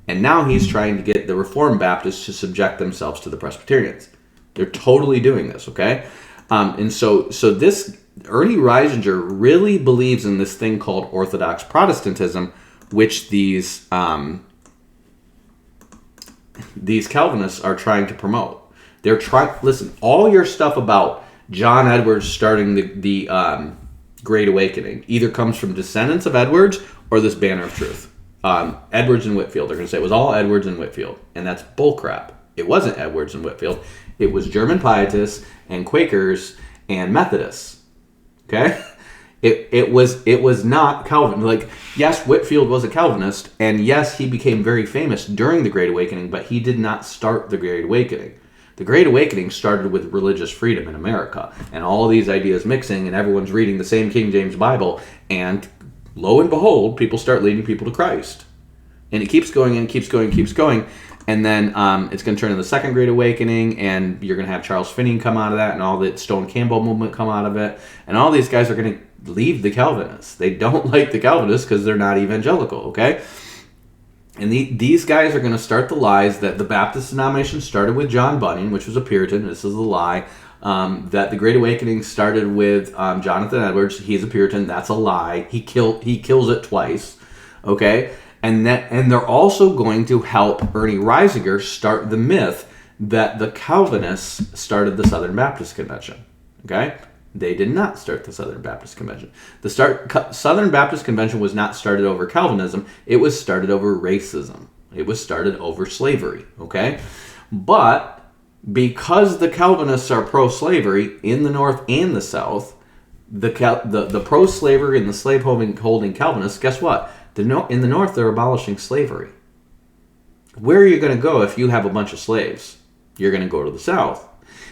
Speaker 3: and now he's trying to get the Reformed Baptists to subject themselves to the Presbyterians. They're totally doing this, okay? And so this Ernie Reisinger really believes in this thing called Orthodox Protestantism, which these Calvinists are trying to promote. They're trying. Listen, all your stuff about John Edwards starting the Great Awakening either comes from descendants of Edwards or this Banner of Truth. Edwards and Whitefield. They're going to say it was all Edwards and Whitefield, and that's bullcrap. It wasn't Edwards and Whitefield. It was German Pietists and Quakers and Methodists. Okay, it was not Calvin. Like, yes, Whitefield was a Calvinist, and yes, he became very famous during the Great Awakening, but he did not start the Great Awakening. The Great Awakening started with religious freedom in America and all these ideas mixing, and everyone's reading the same King James Bible, and lo and behold, people start leading people to Christ. And it keeps going and keeps going and keeps going, and then it's going to turn into the Second Great Awakening, and you're going to have Charles Finney come out of that, and all the Stone Campbell movement come out of it, and all these guys are going to leave the Calvinists. They don't like the Calvinists because they're not evangelical, okay? And these guys are going to start the lies that the Baptist denomination started with John Bunyan, which was a Puritan. This is a lie. That the Great Awakening started with Jonathan Edwards. He's a Puritan. That's a lie. He kills it twice. Okay? And they're also going to help Ernie Reisinger start the myth that the Calvinists started the Southern Baptist Convention. Okay? They did not start the Southern Baptist Convention. The Southern Baptist Convention was not started over Calvinism. It was started over racism. It was started over slavery, okay? But because the Calvinists are pro-slavery in the North and the South, the pro-slavery and the slave-holding Calvinists, guess what? In the North, they're abolishing slavery. Where are you going to go if you have a bunch of slaves? You're going to go to the South.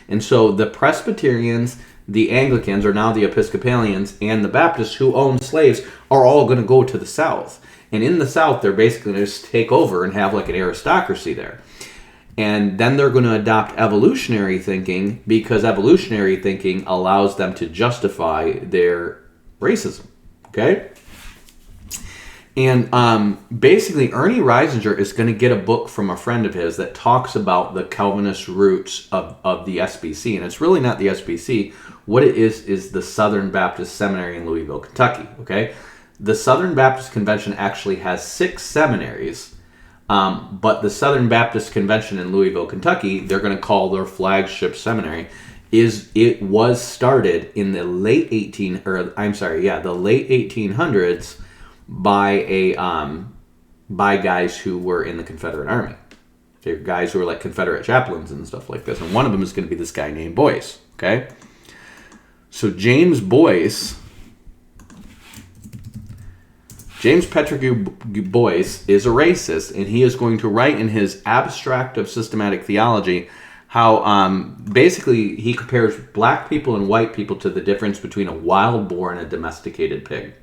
Speaker 3: And so the Presbyterians, the Anglicans, or now the Episcopalians, and the Baptists who own slaves are all going to go to the South. And in the South, they're basically going to just take over and have like an aristocracy there. And then they're going to adopt evolutionary thinking because evolutionary thinking allows them to justify their racism. Okay? And basically, Ernie Reisinger is going to get a book from a friend of his that talks about the Calvinist roots of the SBC. And it's really not the SBC. What it is the Southern Baptist Seminary in Louisville, Kentucky. Okay? The Southern Baptist Convention actually has 6 seminaries. But the Southern Baptist Convention in Louisville, Kentucky, they're going to call their flagship seminary, it was started in the late 1800s by guys who were in the Confederate Army. They're guys who were like Confederate chaplains and stuff like this. And one of them is going to be this guy named Boyce. Okay? So James Pettigrew Boyce is a racist, and he is going to write in his Abstract of Systematic Theology how basically he compares black people and white people to the difference between a wild boar and a domesticated pig.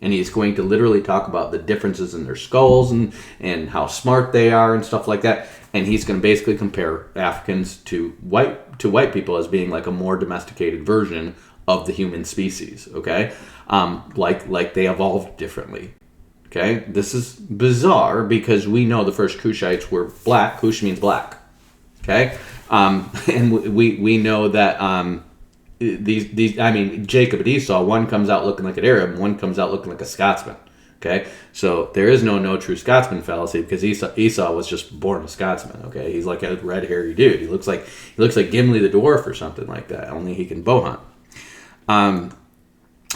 Speaker 3: And he's going to literally talk about the differences in their skulls and how smart they are and stuff like that. And he's going to basically compare Africans to white people as being like a more domesticated version of the human species, okay? Like they evolved differently, okay? This is bizarre because we know the first Cushites were black. Cush means black, okay? And we know that Jacob and Esau, one comes out looking like an Arab, and one comes out looking like a Scotsman, okay? So there is no true Scotsman fallacy because Esau was just born a Scotsman, okay? He's like a red hairy dude. He looks like Gimli the dwarf or something like that. Only he can bow hunt.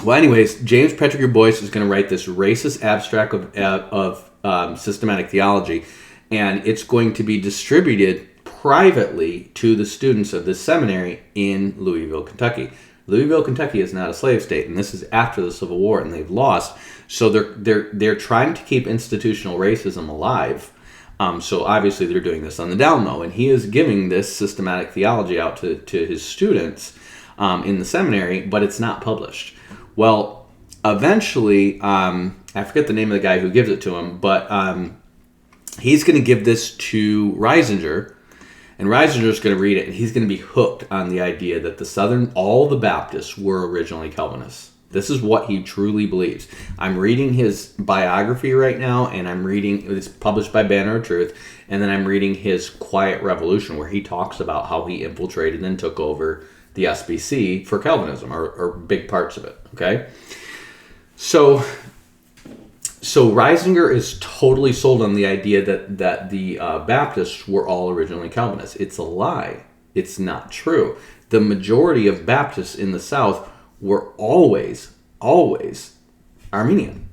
Speaker 3: Well, anyways, James Pettigrew Boyce is going to write this racist abstract of systematic theology, and it's going to be distributed privately to the students of this seminary in Louisville, Kentucky. Louisville, Kentucky is not a slave state, and this is after the Civil War, and they've lost. So they're trying to keep institutional racism alive. So obviously they're doing this on the down low, and he is giving this systematic theology out to his students in the seminary, but it's not published. Well, eventually, I forget the name of the guy who gives it to him, but he's going to give this to Reisinger, and Reisinger's going to read it, and he's going to be hooked on the idea that all the Baptists were originally Calvinists. This is what he truly believes. I'm reading his biography right now, and it's published by Banner of Truth, and then I'm reading his Quiet Revolution, where he talks about how he infiltrated and took over the SBC for Calvinism, or big parts of it, okay? So Reisinger is totally sold on the idea that the Baptists were all originally Calvinists. It's a lie. It's not true. The majority of Baptists in the South were always Arminian.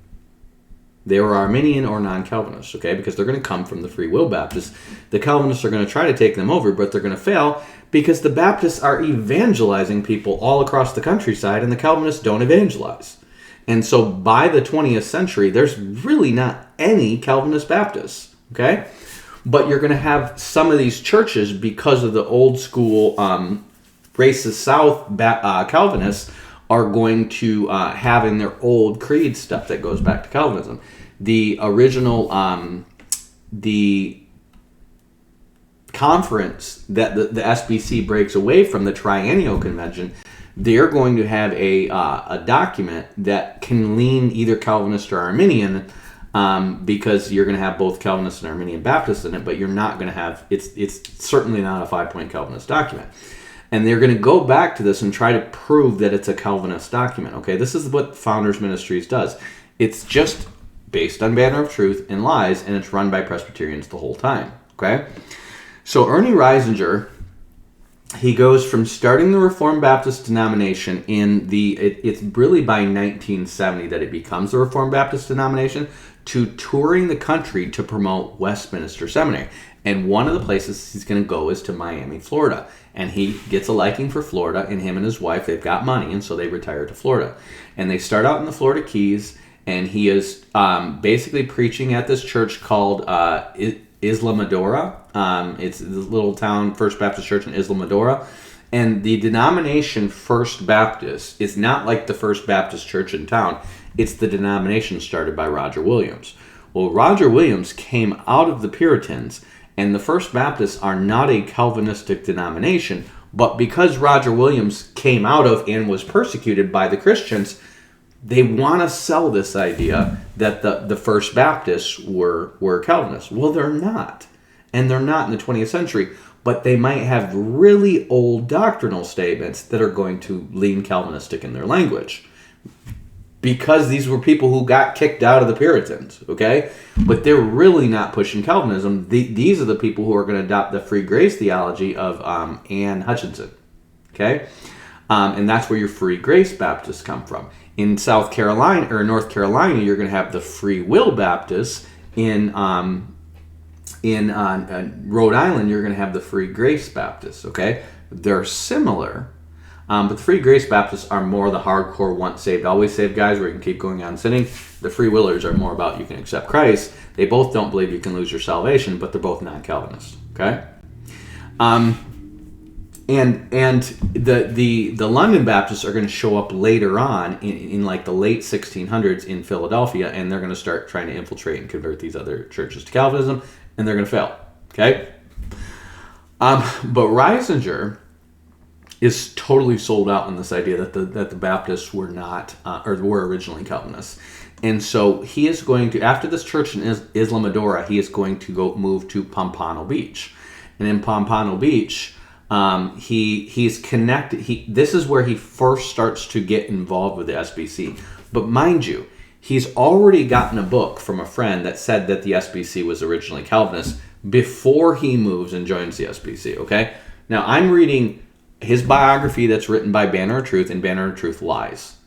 Speaker 3: They were Arminian or non-Calvinists, okay? Because they're going to come from the Free Will Baptists. The Calvinists are going to try to take them over, but they're going to fail because the Baptists are evangelizing people all across the countryside, and the Calvinists don't evangelize. And so by the 20th century, there's really not any Calvinist Baptists, okay? But you're going to have some of these churches, because of the old school racist South Calvinists, are going to have in their old creed stuff that goes back to Calvinism. The original, the conference that the SBC breaks away from, the Triennial Convention, they're going to have a document that can lean either Calvinist or Arminian, because you're going to have both Calvinist and Arminian Baptists in it, but you're not going to have, it's certainly not a 5-point Calvinist document. And they're going to go back to this and try to prove that it's a Calvinist document. Okay, this is what Founders Ministries does. It's just based on Banner of Truth and lies, and it's run by Presbyterians the whole time. Okay, so Ernie Reisinger he goes from starting the Reformed Baptist denomination it's really by 1970 that it becomes the Reformed Baptist denomination, to touring the country to promote Westminster Seminary. And one of the places he's going to go is to Miami, Florida. And he gets a liking for Florida, and him and his wife, they've got money, and so they retire to Florida. And they start out in the Florida Keys, and he is basically preaching at this church called Isla Medora. It's the little town First Baptist Church in Isla Medora. And the denomination First Baptist is not like the First Baptist Church in town. It's the denomination started by Roger Williams. Well, Roger Williams came out of the Puritans, and the First Baptists are not a Calvinistic denomination, but because Roger Williams came out of and was persecuted by the Christians, they want to sell this idea that the First Baptists were Calvinists. Well, they're not. And they're not in the 20th century, but they might have really old doctrinal statements that are going to lean Calvinistic in their language. Because these were people who got kicked out of the Puritans, okay? But they're really not pushing Calvinism. These are the people who are going to adopt the free grace theology of Anne Hutchinson, okay? And that's where your free grace Baptists come from. In South Carolina or North Carolina, you're going to have the free will Baptists. In Rhode Island, you're going to have the free grace Baptists, okay? They're similar. But the Free Grace Baptists are more the hardcore once saved, always saved guys where you can keep going on sinning. The Free Willers are more about you can accept Christ. They both don't believe you can lose your salvation, but they're both non-Calvinists. Okay? And the London Baptists are going to show up later on in like the late 1600s in Philadelphia, and they're going to start trying to infiltrate and convert these other churches to Calvinism, and they're going to fail. Okay? But Reisinger is totally sold out on this idea that the Baptists were not, or were originally Calvinists. And so he is going to, after this church in Isla Medora, he is going to go move to Pompano Beach. And in Pompano Beach, he's connected. This is where he first starts to get involved with the SBC. But mind you, he's already gotten a book from a friend that said that the SBC was originally Calvinist before he moves and joins the SBC, okay? Now, I'm reading his biography that's written by Banner of Truth, and Banner of Truth lies.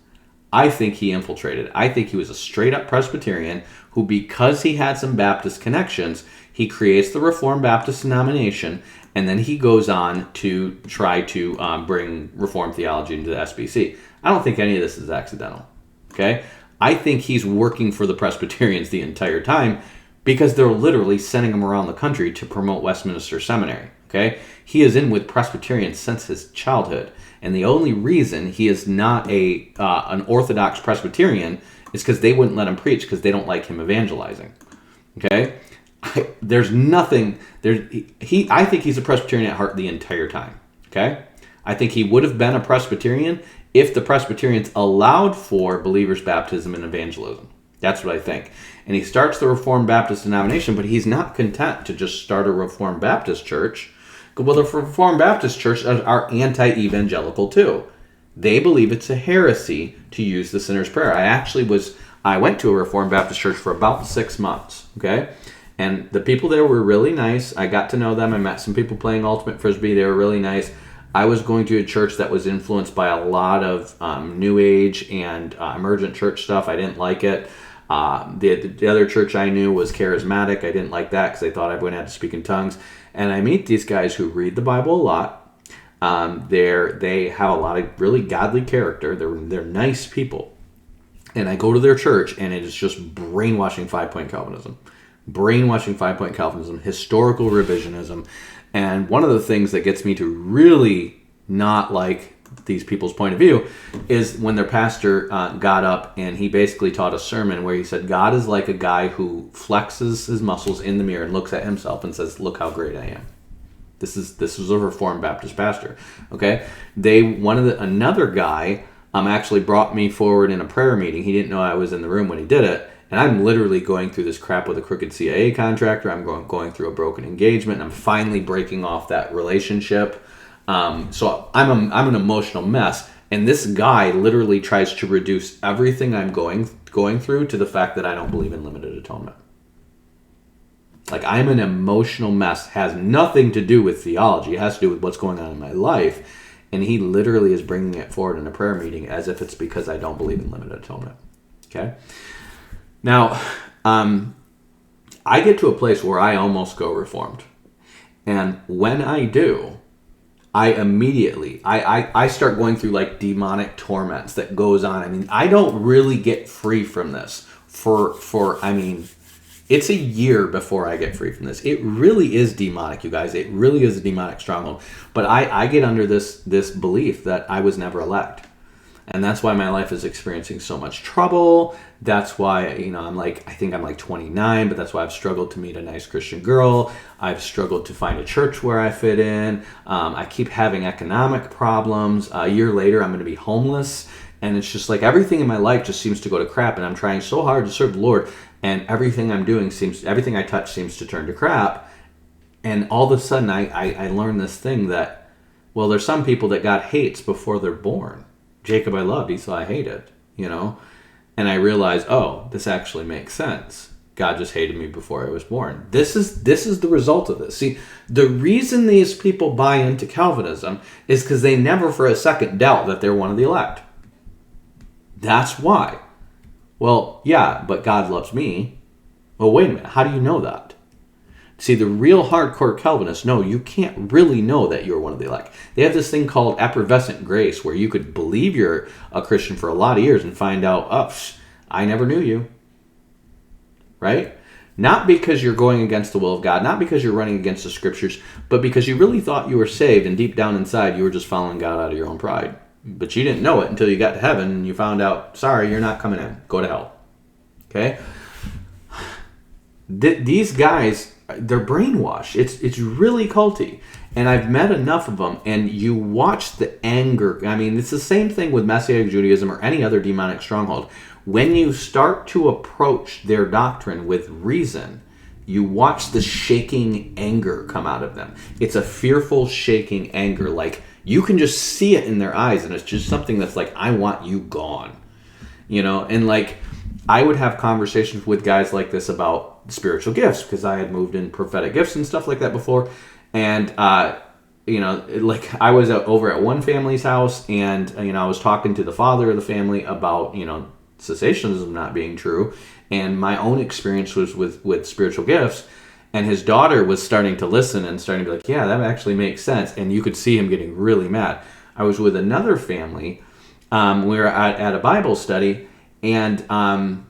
Speaker 3: I think he infiltrated. I think he was a straight-up Presbyterian who, because he had some Baptist connections, he creates the Reformed Baptist denomination, and then he goes on to try to bring Reformed theology into the SBC. I don't think any of this is accidental. Okay? I think he's working for the Presbyterians the entire time because they're literally sending him around the country to promote Westminster Seminary. Okay? He is in with Presbyterians since his childhood. And the only reason he is not an Orthodox Presbyterian is because they wouldn't let him preach because they don't like him evangelizing. Okay? There's nothing... I think he's a Presbyterian at heart the entire time. Okay? I think he would have been a Presbyterian if the Presbyterians allowed for believers' baptism and evangelism. That's what I think. And he starts the Reformed Baptist denomination, but he's not content to just start a Reformed Baptist church. Well, the Reformed Baptist Church are anti-evangelical too. They believe it's a heresy to use the sinner's prayer. I went to a Reformed Baptist church for about 6 months, okay? And the people there were really nice. I got to know them. I met some people playing Ultimate Frisbee. They were really nice. I was going to a church that was influenced by a lot of New Age and emergent church stuff. I didn't like it. The other church I knew was charismatic. I didn't like that because I thought I wouldn't have to speak in tongues. And I meet these guys who read the Bible a lot. They have a lot of really godly character. They're nice people. And I go to their church, and it is just brainwashing 5-point Calvinism. Brainwashing 5-point Calvinism, historical revisionism. And one of the things that gets me to really not like these people's point of view is when their pastor got up and he basically taught a sermon where he said, God is like a guy who flexes his muscles in the mirror and looks at himself and says, look how great I am. This is a Reformed Baptist pastor. Okay? Another guy actually brought me forward in a prayer meeting. He didn't know I was in the room when he did it. And I'm literally going through this crap with a crooked CIA contractor. I'm going through a broken engagement. And I'm finally breaking off that relationship. So I'm an emotional mess. And this guy literally tries to reduce everything I'm going through to the fact that I don't believe in limited atonement. Like, I'm an emotional mess. Has nothing to do with theology. It has to do with what's going on in my life. And he literally is bringing it forward in a prayer meeting as if it's because I don't believe in limited atonement. Okay? Now, I get to a place where I almost go reformed. And when I do, I immediately, I start going through like demonic torments that goes on. I mean, I don't really get free from this it's a year before I get free from this. It really is demonic, you guys. It really is a demonic stronghold. But I get under this belief that I was never elect. And that's why my life is experiencing so much trouble. That's why, I think I'm like 29, but that's why I've struggled to meet a nice Christian girl. I've struggled to find a church where I fit in. I keep having economic problems. A year later, I'm going to be homeless. And it's just like everything in my life just seems to go to crap. And I'm trying so hard to serve the Lord. And everything I touch seems to turn to crap. And all of a sudden, I learned this thing that, well, there's some people that God hates before they're born. Jacob I loved, Esau I hated, And I realized, oh, this actually makes sense. God just hated me before I was born. This is the result of this. See, the reason these people buy into Calvinism is because they never for a second doubt that they're one of the elect. That's why. Well, yeah, but God loves me. Well, wait a minute. How do you know that? See, the real hardcore Calvinists, no, you can't really know that you're one of the elect. They have this thing called effervescent grace where you could believe you're a Christian for a lot of years and find out, I never knew you. Right? Not because you're going against the will of God, not because you're running against the scriptures, but because you really thought you were saved and deep down inside you were just following God out of your own pride. But you didn't know it until you got to heaven and you found out, sorry, you're not coming in. Go to hell. Okay? These guys, they're brainwashed. It's really culty. And I've met enough of them, and you watch the anger. I mean, it's the same thing with Messianic Judaism or any other demonic stronghold. When you start to approach their doctrine with reason, you watch the shaking anger come out of them. It's a fearful, shaking anger. Like, you can just see it in their eyes, and it's just something that's like, I want you gone. And like, I would have conversations with guys like this about spiritual gifts because I had moved in prophetic gifts and stuff like that before. And, like I was over at one family's house and, I was talking to the father of the family about, cessationism not being true. And my own experience was with spiritual gifts. And his daughter was starting to listen and starting to be like, yeah, that actually makes sense. And you could see him getting really mad. I was with another family. We were at a Bible study. And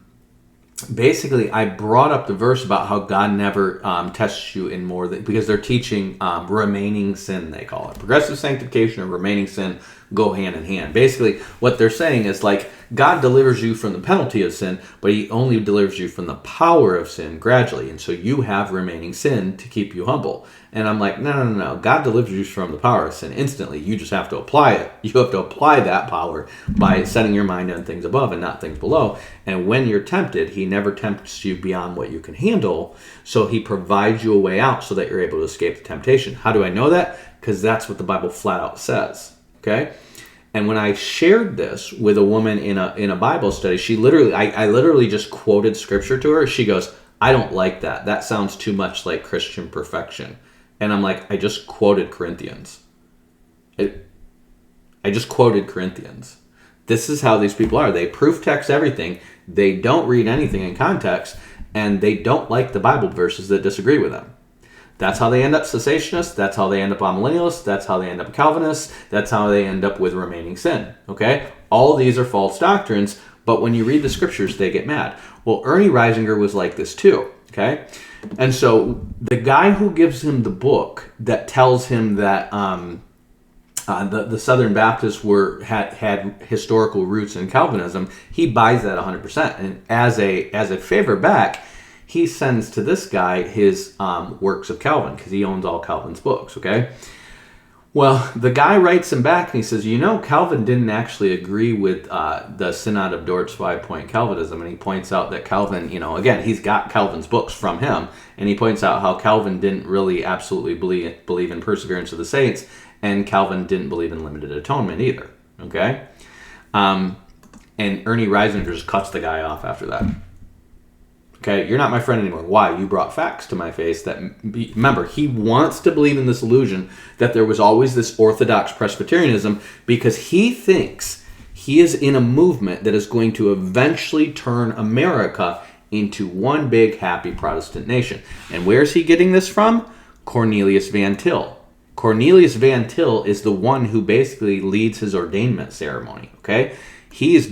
Speaker 3: basically, I brought up the verse about how God never tests you in more than, because they're teaching remaining sin, they call it. Progressive sanctification and remaining sin go hand in hand. Basically, what they're saying is like, God delivers you from the penalty of sin, but he only delivers you from the power of sin gradually. And so you have remaining sin to keep you humble. And I'm like, no. God delivers you from the power of sin instantly. You just have to apply it. You have to apply that power by setting your mind on things above and not things below. And when you're tempted, he never tempts you beyond what you can handle. So he provides you a way out so that you're able to escape the temptation. How do I know that? Because that's what the Bible flat out says. Okay? And when I shared this with a woman in a Bible study, she literally, I literally just quoted scripture to her. She goes, I don't like that. That sounds too much like Christian perfection. And I'm like, I just quoted Corinthians. I just quoted Corinthians. This is how these people are. They proof text everything. They don't read anything in context. And they don't like the Bible verses that disagree with them. That's how they end up cessationists. That's how they end up amillennialists. That's how they end up Calvinists. That's how they end up with remaining sin. Okay? All of these are false doctrines, but when you read the scriptures, they get mad. Well, Ernie Reisinger was like this too. Okay? And so the guy who gives him the book that tells him that the Southern Baptists had historical roots in Calvinism, he buys that 100%. And as a favor back, he sends to this guy his works of Calvin, because he owns all Calvin's books, okay? Well, the guy writes him back and he says, Calvin didn't actually agree with the Synod of Dort's 5-point Calvinism. And he points out that Calvin, again, he's got Calvin's books from him. And he points out how Calvin didn't really absolutely believe in perseverance of the saints. And Calvin didn't believe in limited atonement either, okay? And Ernie Reisinger just cuts the guy off after that. Okay, you're not my friend anymore. Why? You brought facts to my face that, remember, he wants to believe in this illusion that there was always this Orthodox Presbyterianism because he thinks he is in a movement that is going to eventually turn America into one big happy Protestant nation. And where is he getting this from? Cornelius Van Til. Cornelius Van Til is the one who basically leads his ordainment ceremony, okay? He is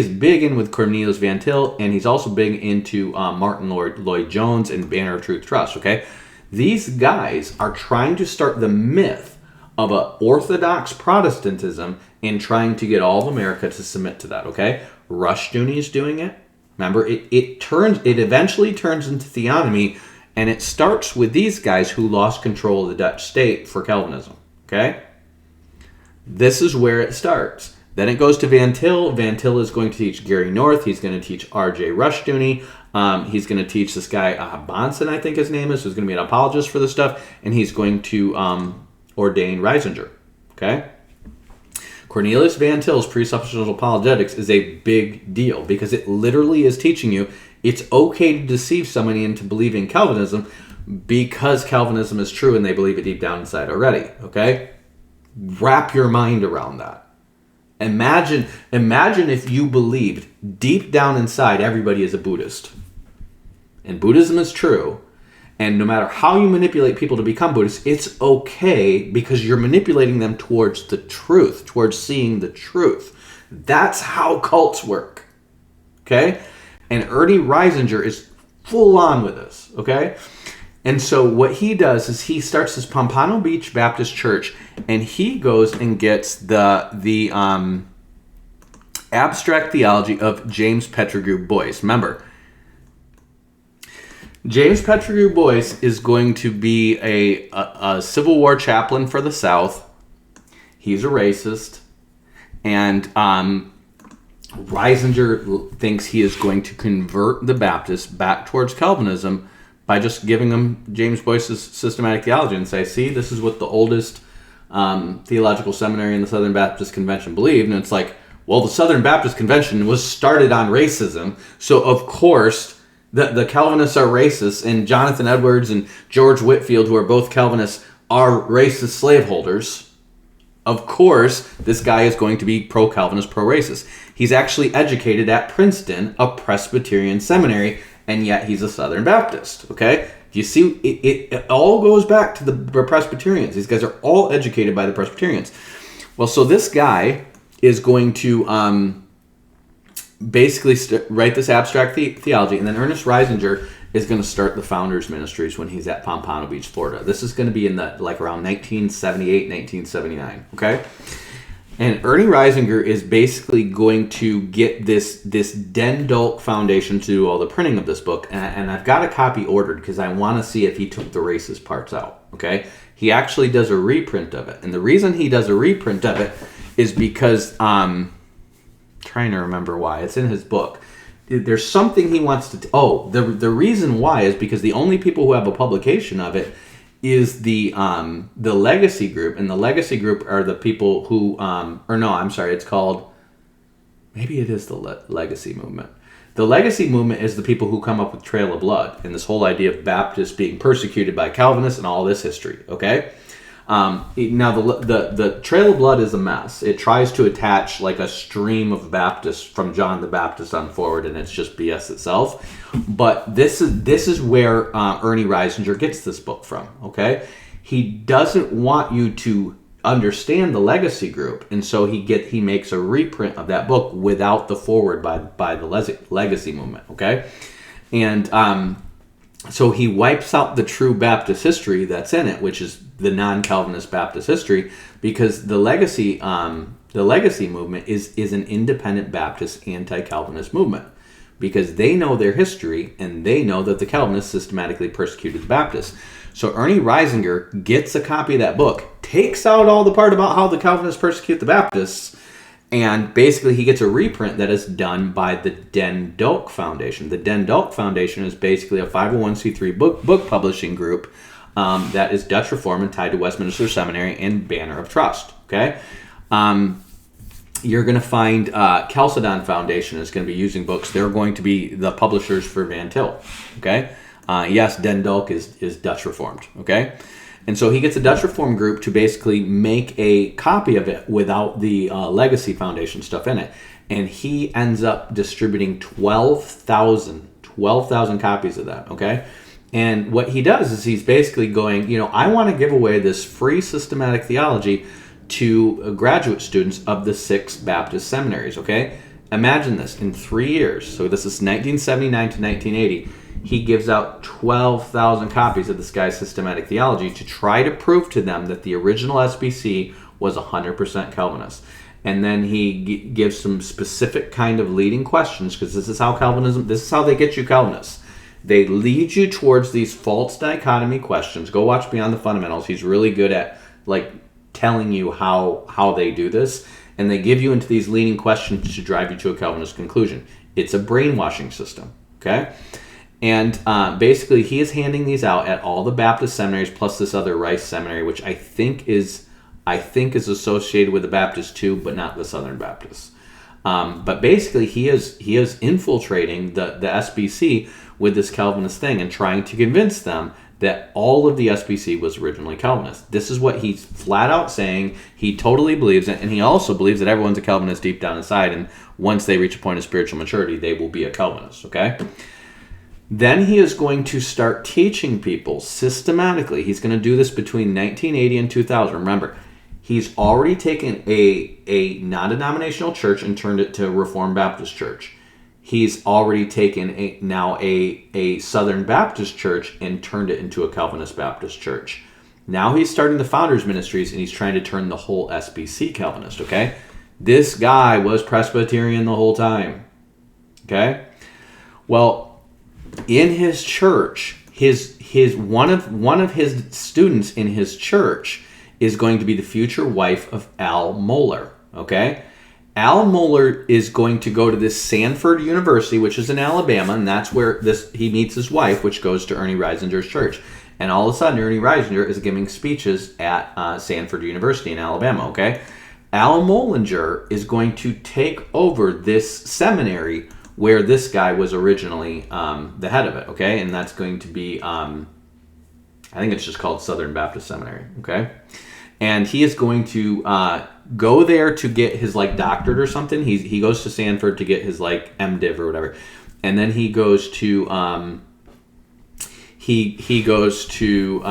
Speaker 3: big in with Cornelius Van Til, and he's also big into Martin Lloyd-Jones and Banner of Truth Trust, okay? These guys are trying to start the myth of an Orthodox Protestantism and trying to get all of America to submit to that, okay? Rushdoony is doing it. Remember, it eventually turns into theonomy, and it starts with these guys who lost control of the Dutch state for Calvinism, okay? This is where it starts. Then it goes to Van Til. Van Til is going to teach Gary North. He's going to teach R.J. Rushdoony. He's going to teach this guy, Bonson, I think his name is, who's going to be an apologist for this stuff, and he's going to ordain Reisinger, okay? Cornelius Van Til's presuppositional apologetics is a big deal because it literally is teaching you it's okay to deceive somebody into believing Calvinism because Calvinism is true and they believe it deep down inside already, okay? Wrap your mind around that. Imagine if you believed deep down inside everybody is a Buddhist. And Buddhism is true. And no matter how you manipulate people to become Buddhists, it's okay because you're manipulating them towards the truth, towards seeing the truth. That's how cults work. Okay? And Ernie Reisinger is full on with this. Okay? And so what he does is he starts this Pompano Beach Baptist Church, and he goes and gets the abstract theology of James Pettigrew Boyce. Remember, James Pettigrew Boyce is going to be a Civil War chaplain for the South. He's a racist. And Reisinger thinks he is going to convert the Baptists back towards Calvinism by just giving them James Boyce's systematic theology and say, see, this is what the oldest theological seminary in the Southern Baptist Convention believed. And it's like, well, the Southern Baptist Convention was started on racism. So, of course, the Calvinists are racist. And Jonathan Edwards and George Whitefield, who are both Calvinists, are racist slaveholders. Of course, this guy is going to be pro-Calvinist, pro-racist. He's actually educated at Princeton, a Presbyterian seminary, and yet he's a Southern Baptist, okay? You see, it all goes back to the Presbyterians. These guys are all educated by the Presbyterians. Well, so this guy is going to basically write this abstract theology, and then Ernest Reisinger is going to start the Founders Ministries when he's at Pompano Beach, Florida. This is going to be in around 1978, 1979, okay? And Ernie Reisinger is basically going to get this Den Dulk Foundation to do all the printing of this book. And I've got a copy ordered because I want to see if he took the racist parts out. Okay? He actually does a reprint of it. And the reason he does a reprint of it is because, trying to remember why. It's in his book. There's something he wants to... the reason why is because the only people who have a publication of it is the Legacy Group, and the Legacy Group are the people who, it's called, maybe it is the Legacy Movement. The Legacy Movement is the people who come up with Trail of Blood, and this whole idea of Baptists being persecuted by Calvinists and all this history, okay? Now, the Trail of Blood is a mess. It tries to attach like a stream of Baptists from John the Baptist on forward, and it's just BS itself. But this is where Ernie Reisinger gets this book from, okay? He doesn't want you to understand the Legacy Group, and so he makes a reprint of that book without the forward by the Legacy Movement, okay? And so he wipes out the true Baptist history that's in it, which is the non-Calvinist Baptist history, because the Legacy Movement is an independent Baptist anti-Calvinist movement, because they know their history and they know that the Calvinists systematically persecuted the Baptists. So Ernie Reisinger gets a copy of that book, takes out all the part about how the Calvinists persecute the Baptists, and basically he gets a reprint that is done by the Den Dulk Foundation. The Den Dulk Foundation is basically a 501c3 book publishing group that is Dutch Reform and tied to Westminster Seminary and Banner of Trust. Okay, you're going to find Chalcedon Foundation is going to be using books. They're going to be the publishers for Van Til. Okay. Yes, Den Dulk is Dutch Reformed. Okay. And so he gets a Dutch Reformed group to basically make a copy of it without the Legacy Foundation stuff in it. And he ends up distributing 12,000 copies of that. Okay. And what he does is he's basically going, I want to give away this free systematic theology to graduate students of the 6 Baptist seminaries, okay? Imagine this, in 3 years, so this is 1979 to 1980, he gives out 12,000 copies of this guy's systematic theology to try to prove to them that the original SBC was 100% Calvinist. And then he gives some specific kind of leading questions, because this is how they get you Calvinists. They lead you towards these false dichotomy questions. Go watch Beyond the Fundamentals. He's really good at, telling you how they do this, and they give you into these leading questions to drive you to a Calvinist conclusion. It's a brainwashing system, okay? And basically, he is handing these out at all the Baptist seminaries, plus this other Rice seminary, which I think is associated with the Baptist too, but not the Southern Baptists. But basically, he is infiltrating the SBC with this Calvinist thing and trying to convince them that all of the SBC was originally Calvinist. This is what he's flat out saying. He totally believes it, and he also believes that everyone's a Calvinist deep down inside, and once they reach a point of spiritual maturity, they will be a Calvinist, okay? Then he is going to start teaching people systematically. He's going to do this between 1980 and 2000. Remember, he's already taken a non-denominational church and turned it to a Reformed Baptist church. He's already taken a Southern Baptist church and turned it into a Calvinist Baptist church. Now he's starting the Founders Ministries, and he's trying to turn the whole SBC Calvinist, okay? This guy was Presbyterian the whole time, okay? Well, in his church, one of his students in his church is going to be the future wife of Al Mohler, okay? Al Mohler is going to go to this Sanford University, which is in Alabama, and that's where he meets his wife, which goes to Ernie Reisinger's church. And all of a sudden, Ernie Reisinger is giving speeches at Sanford University in Alabama, okay? Al Mohlinger is going to take over this seminary where this guy was originally the head of it, okay? And that's going to be, I think it's just called Southern Baptist Seminary, okay? And he is going to go there to get his doctorate or something. He goes to Sanford to get his MDiv or whatever, and then he goes to he goes to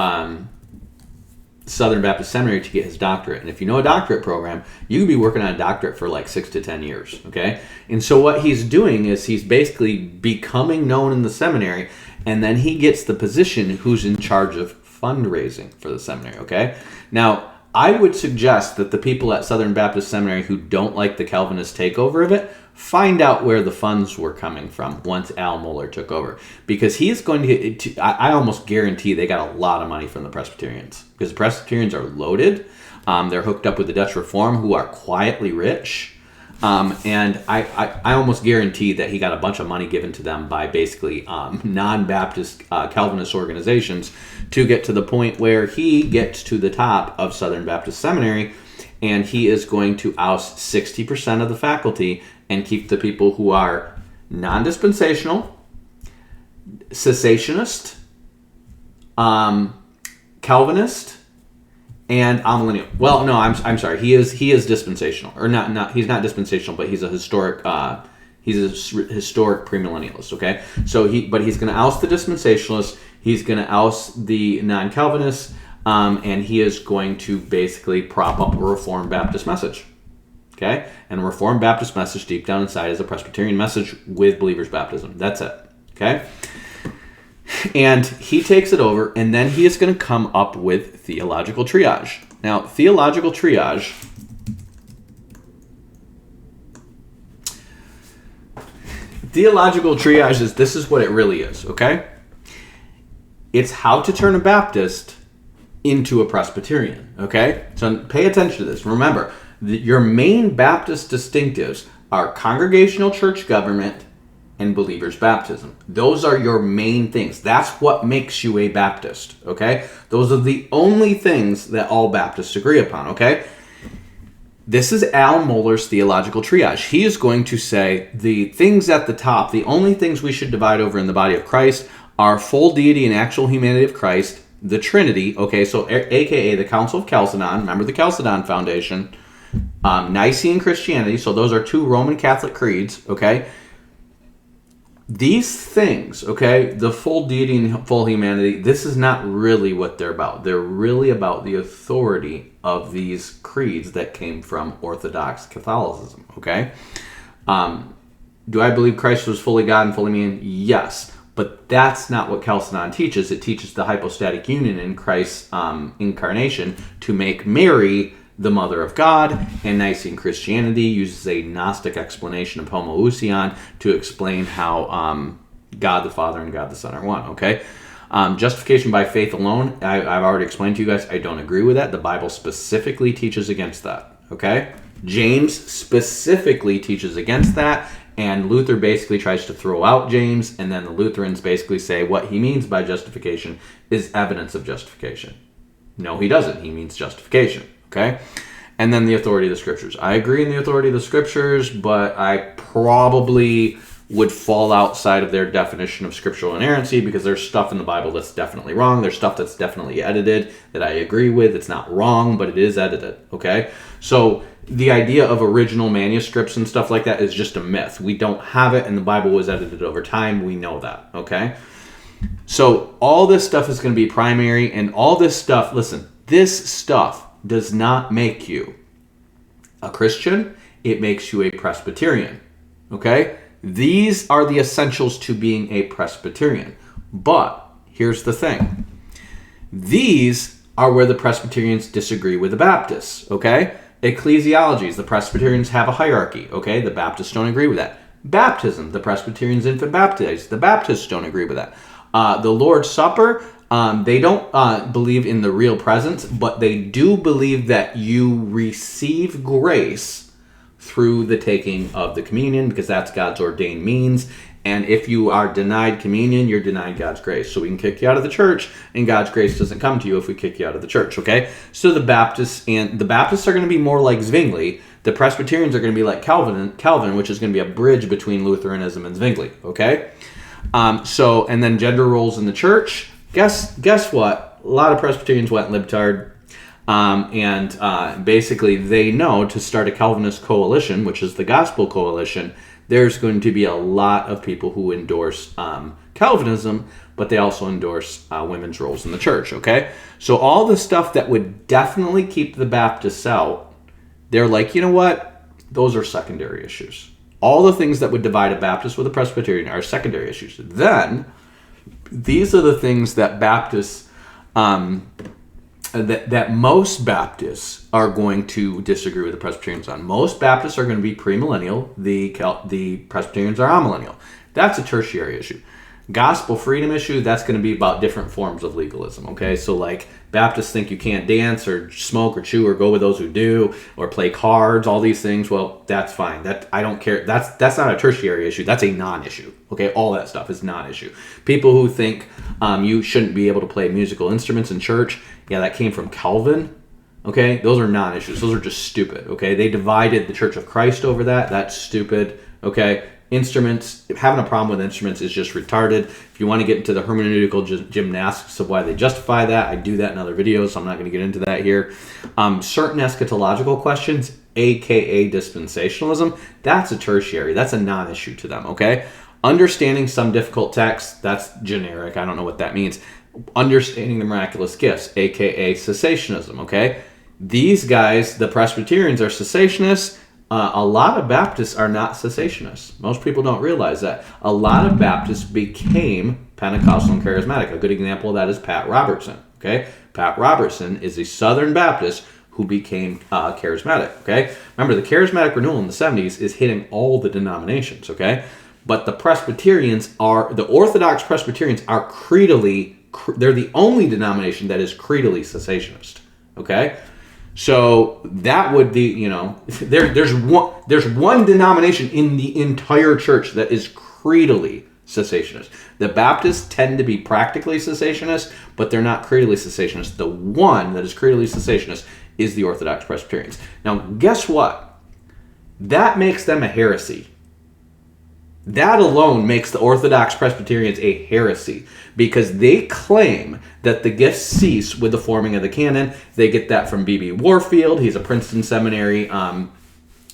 Speaker 3: Southern Baptist Seminary to get his doctorate. And if you know a doctorate program, you can be working on a doctorate for 6 to 10 years. Okay, and so what he's doing is he's basically becoming known in the seminary, and then he gets the position who's in charge of fundraising for the seminary. Okay, now, I would suggest that the people at Southern Baptist Seminary who don't like the Calvinist takeover of it find out where the funds were coming from once Al Mohler took over. Because he is going to I almost guarantee they got a lot of money from the Presbyterians. Because the Presbyterians are loaded. They're hooked up with the Dutch Reform, who are quietly rich. And I almost guarantee that he got a bunch of money given to them by basically non-Baptist Calvinist organizations to get to the point where he gets to the top of Southern Baptist Seminary, and he is going to oust 60% of the faculty and keep the people who are non-dispensational, cessationist, Calvinist, and amillennial. Well, no, I'm sorry. He is dispensational, or not. He's not dispensational, but he's a historic. He's a historic premillennialist. Okay, so he's going to oust the dispensationalists. He's going to oust the non-Calvinists, and he is going to basically prop up a Reformed Baptist message. Okay, and a Reformed Baptist message deep down inside is a Presbyterian message with believers' baptism. That's it. Okay. And he takes it over, and then he is going to come up with theological triage. Now, theological triage is, this is what it really is, okay? It's how to turn a Baptist into a Presbyterian, okay? So pay attention to this. Remember, your main Baptist distinctives are congregational church government and believers' baptism. Those are your main things. That's what makes you a Baptist, okay? Those are the only things that all Baptists agree upon, okay? This is Al Mohler's Theological Triage. He is going to say the things at the top, the only things we should divide over in the body of Christ are full deity and actual humanity of Christ, the Trinity, okay, so aka the Council of Chalcedon, remember the Chalcedon Foundation, Nicene Christianity, so those are 2 Roman Catholic creeds, okay? These things, okay, the full deity and full humanity, this is not really what they're about. They're really about the authority of these creeds that came from Orthodox Catholicism, okay? Do I believe Christ was fully God and fully man? Yes, but that's not what Chalcedon teaches. It teaches the hypostatic union in Christ's incarnation to make Mary the Mother of God, and Nicene Christianity uses a Gnostic explanation of homoousion to explain how God the Father and God the Son are one, okay? Justification by faith alone, I've already explained to you guys, I don't agree with that. The Bible specifically teaches against that, okay? James specifically teaches against that, and Luther basically tries to throw out James, and then the Lutherans basically say what he means by justification is evidence of justification. No, he doesn't. He means justification. Okay? And then the authority of the Scriptures. I agree in the authority of the Scriptures, but I probably would fall outside of their definition of scriptural inerrancy because there's stuff in the Bible that's definitely wrong. There's stuff that's definitely edited that I agree with. It's not wrong, but it is edited. Okay? So the idea of original manuscripts and stuff like that is just a myth. We don't have it, and the Bible was edited over time. We know that. Okay? So all this stuff is going to be primary, and all this stuff, listen, this stuff does not make you a Christian. It makes you a Presbyterian. Okay? These are the essentials to being a Presbyterian. But here's the thing. These are where the Presbyterians disagree with the Baptists. Okay? Ecclesiologies, the Presbyterians have a hierarchy. Okay? The Baptists don't agree with that. Baptism, the Presbyterians infant baptize. The Baptists don't agree with that. The Lord's Supper, they don't believe in the real presence, but they do believe that you receive grace through the taking of the communion because that's God's ordained means. And if you are denied communion, you're denied God's grace. So we can kick you out of the church, and God's grace doesn't come to you if we kick you out of the church, okay? So the Baptists are going to be more like Zwingli. The Presbyterians are going to be like Calvin, which is going to be a bridge between Lutheranism and Zwingli, okay? And then gender roles in the church. Guess what? A lot of Presbyterians went libtard. Basically they know to start a Calvinist coalition, which is the Gospel Coalition, there's going to be a lot of people who endorse Calvinism, but they also endorse women's roles in the church, okay? So all the stuff that would definitely keep the Baptists out, they're like, you know what? Those are secondary issues. All the things that would divide a Baptist with a Presbyterian are secondary issues. Then, these are the things that Baptists, that most Baptists are going to disagree with the Presbyterians on. Most Baptists are going to be premillennial. The Presbyterians are amillennial. That's a tertiary issue. Gospel freedom issue, that's going to be about different forms of legalism, okay? So like Baptists think you can't dance or smoke or chew or go with those who do or play cards, all these things. Well, that's fine. I don't care. That's not a tertiary issue. That's a non-issue, okay? All that stuff is non-issue. People who think you shouldn't be able to play musical instruments in church, yeah, that came from Calvin, okay? Those are non-issues. Those are just stupid, okay? They divided the Church of Christ over that. That's stupid, okay? Instruments, having a problem with instruments is just retarded. If you want to get into the hermeneutical gymnastics of why they justify that, I do that in other videos, so I'm not going to get into that here. Certain eschatological questions, aka dispensationalism, that's a tertiary. That's a non-issue to them, okay? Understanding some difficult texts, that's generic. I don't know what that means. Understanding the miraculous gifts, aka cessationism, okay? These guys, the Presbyterians, are cessationists. A lot of Baptists are not cessationists. Most people don't realize that. A lot of Baptists became Pentecostal and charismatic. A good example of that is Pat Robertson. Okay, Pat Robertson is a Southern Baptist who became charismatic. Okay, remember the charismatic renewal in the 70s is hitting all the denominations. Okay, but the Orthodox Presbyterians are creedally. They're the only denomination that is creedally cessationist. Okay. So that would be, there's one denomination in the entire church that is creedally cessationist. The Baptists tend to be practically cessationist, but they're not creedally cessationist. The one that is creedally cessationist is the Orthodox Presbyterians. Now, guess what? That makes them a heresy. That alone makes the Orthodox Presbyterians a heresy, because they claim that the gifts cease with the forming of the canon. They get that from B.B. Warfield. He's a Princeton Seminary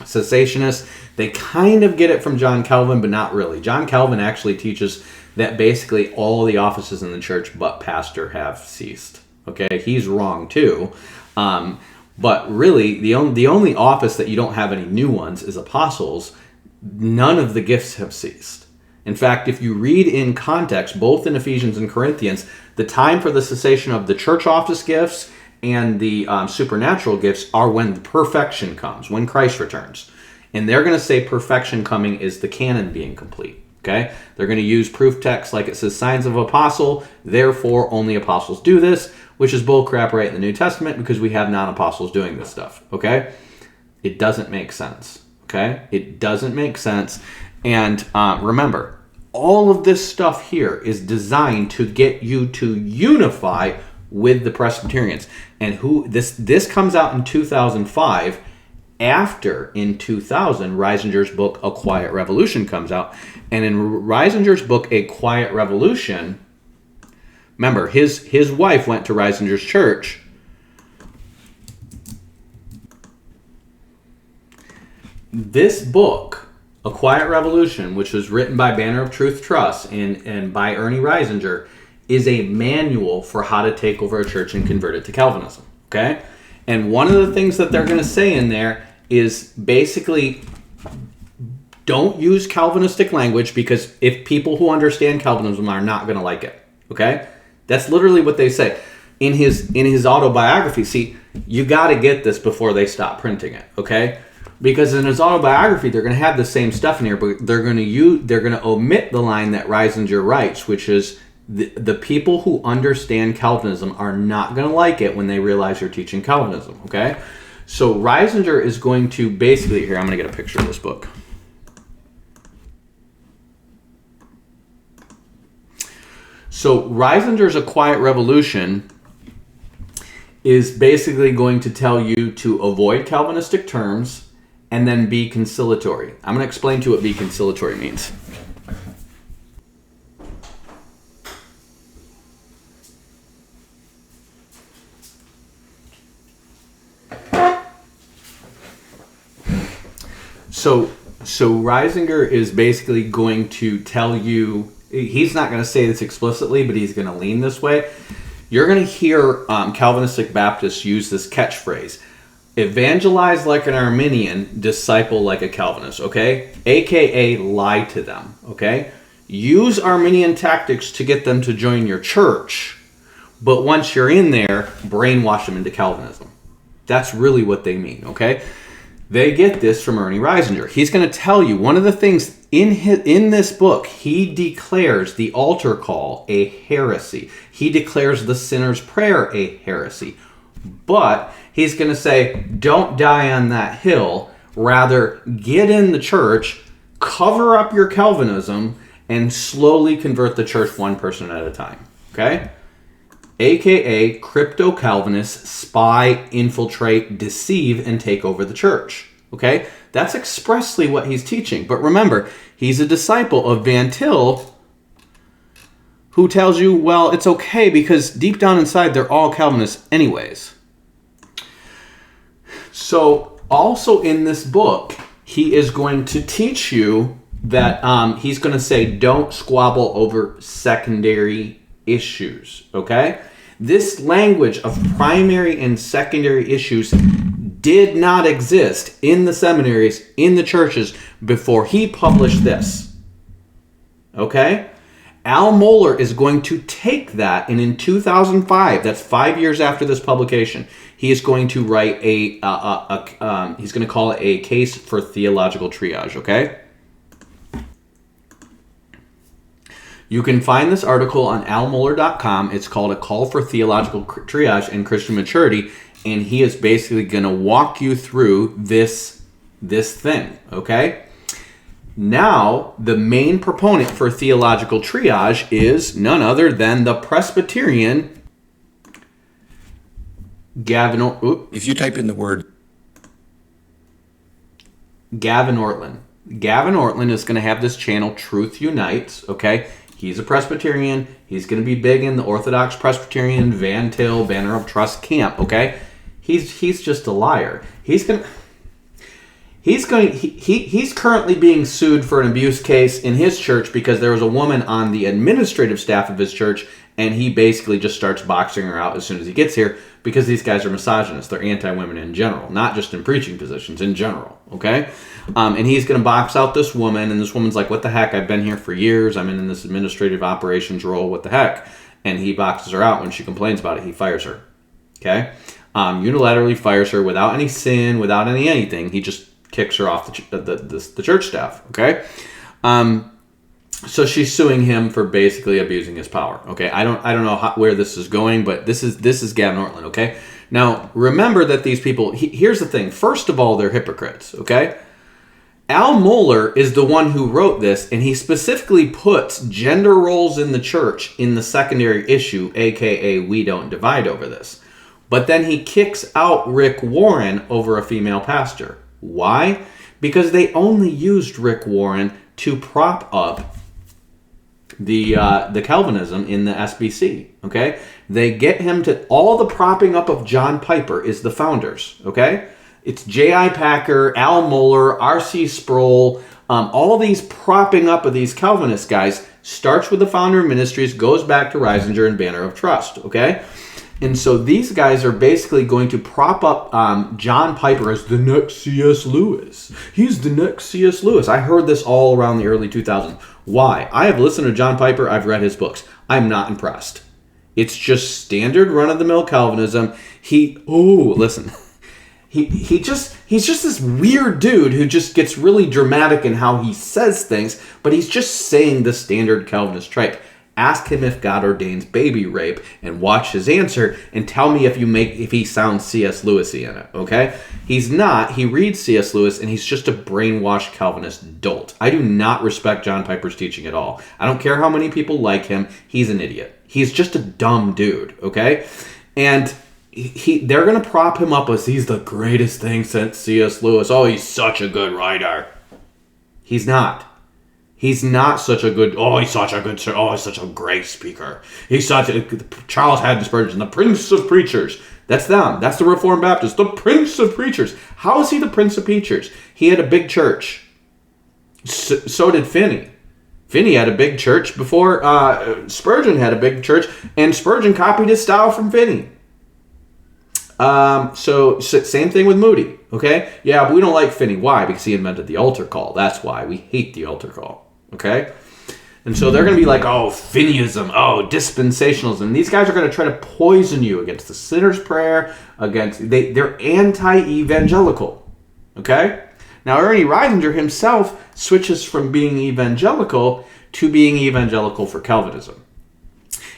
Speaker 3: cessationist. They kind of get it from John Calvin, but not really. John Calvin actually teaches that basically all the offices in the church but pastor have ceased. Okay, he's wrong too. But really, the only office that you don't have any new ones is apostles. None of the gifts have ceased. In fact, if you read in context, both in Ephesians and Corinthians, the time for the cessation of the church office gifts and the supernatural gifts are when the perfection comes, when Christ returns. And they're going to say perfection coming is the canon being complete. Okay? They're going to use proof text like it says signs of apostle, therefore only apostles do this, which is bullcrap right in the New Testament, because we have non-apostles doing this stuff. Okay? It doesn't make sense. Okay? It doesn't make sense. And remember, all of this stuff here is designed to get you to unify with the Presbyterians. And this comes out in 2005. After, in 2000, Reisinger's book, A Quiet Revolution, comes out. And in Reisinger's book, A Quiet Revolution, remember, his wife went to Reisinger's church. This book, A Quiet Revolution, which was written by Banner of Truth Trust and by Ernie Reisinger, is a manual for how to take over a church and convert it to Calvinism. Okay? And one of the things that they're going to say in there is basically don't use Calvinistic language, because if people who understand Calvinism are not going to like it. Okay? That's literally what they say. In his autobiography, see, you got to get this before they stop printing it. Okay? Because in his autobiography, they're going to have the same stuff in here, but they're going to omit the line that Reisinger writes, which is the people who understand Calvinism are not going to like it when they realize you're teaching Calvinism, okay? So Reisinger is going to basically, here, I'm going to get a picture of this book. So Reisinger's A Quiet Revolution is basically going to tell you to avoid Calvinistic terms and then be conciliatory. I'm going to explain to you what be conciliatory means. So Reisinger is basically going to tell you, he's not going to say this explicitly, but he's going to lean this way. You're going to hear Calvinistic Baptists use this catchphrase: evangelize like an Arminian, disciple like a Calvinist, okay? AKA lie to them, okay? Use Arminian tactics to get them to join your church, but once you're in there, brainwash them into Calvinism. That's really what they mean, okay? They get this from Ernie Reisinger. He's going to tell you one of the things in this book, he declares the altar call a heresy. He declares the sinner's prayer a heresy. But he's going to say, don't die on that hill. Rather, get in the church, cover up your Calvinism, and slowly convert the church one person at a time. Okay? AKA crypto-Calvinists spy, infiltrate, deceive, and take over the church. Okay? That's expressly what he's teaching. But remember, he's a disciple of Van Til, who tells you, well, it's okay because deep down inside they're all Calvinists anyways. So also in this book, he is going to teach you that he's going to say don't squabble over secondary issues, okay? This language of primary and secondary issues did not exist in the seminaries, in the churches, before he published this, okay? Al Mohler is going to take that, and in 2005, that's 5 years after this publication, he is going to write he's going to call it a case for theological triage, okay? You can find this article on almohler.com. It's called A Call for Theological Triage and Christian Maturity, and he is basically going to walk you through this thing, okay? Now, the main proponent for theological triage is none other than the Presbyterian
Speaker 2: If you type in the word
Speaker 3: Gavin Ortlund. Gavin Ortlund is going to have this channel, Truth Unites, okay? He's a Presbyterian. He's going to be big in the Orthodox Presbyterian, Van Til, Banner of Trust camp, okay? He's just a liar. He's currently being sued for an abuse case in his church because there was a woman on the administrative staff of his church, and he basically just starts boxing her out as soon as he gets here because these guys are misogynists. They're anti-women in general, not just in preaching positions, in general, okay? And he's going to box out this woman, and this woman's like, what the heck? I've been here for years. I'm in this administrative operations role. What the heck? And he boxes her out. When she complains about it, he fires her, okay? Unilaterally fires her without any sin, without anything. He just kicks her off the church staff, okay? So she's suing him for basically abusing his power, okay? I don't know where this is going, but this is Gavin Ortlund, okay? Now, remember that these people, here's the thing. First of all, they're hypocrites, okay? Al Mohler is the one who wrote this, and he specifically puts gender roles in the church in the secondary issue, aka we don't divide over this. But then he kicks out Rick Warren over a female pastor. Why? Because they only used Rick Warren to prop up the Calvinism in the SBC, okay? They get him to, all the propping up of John Piper is the founders, okay? It's J.I. Packer, Al Mohler, R.C. Sproul, all these propping up of these Calvinist guys starts with the founder of ministries, goes back to Reisinger and Banner of Trust, okay? And so these guys are basically going to prop up John Piper as the next C.S. Lewis. He's the next C.S. Lewis. I heard this all around the early 2000s. Why? I have listened to John Piper. I've read his books. I'm not impressed. It's just standard run-of-the-mill Calvinism. Listen. He's just this weird dude who just gets really dramatic in how he says things, but he's just saying the standard Calvinist tripe. Ask him if God ordains baby rape and watch his answer and tell me if he sounds C.S. Lewis-y in it, okay? He's not. He reads C.S. Lewis and he's just a brainwashed Calvinist dolt. I do not respect John Piper's teaching at all. I don't care how many people like him. He's an idiot. He's just a dumb dude, okay? And they're going to prop him up as he's the greatest thing since C.S. Lewis. Oh, he's such a good writer. He's not. He's not such a good, he's such a great speaker. Charles Haddon Spurgeon, the Prince of Preachers. That's them. That's the Reformed Baptists, the Prince of Preachers. How is he the Prince of Preachers? He had a big church. So did Finney. Finney had a big church before Spurgeon had a big church, and Spurgeon copied his style from Finney. So same thing with Moody, okay? Yeah, but we don't like Finney. Why? Because he invented the altar call. That's why. We hate the altar call, okay? And so they're going to be like, Finneyism, dispensationalism. These guys are going to try to poison you against the sinner's prayer, they're anti-evangelical, okay? Now, Ernie Reisinger himself switches from being evangelical to being evangelical for Calvinism.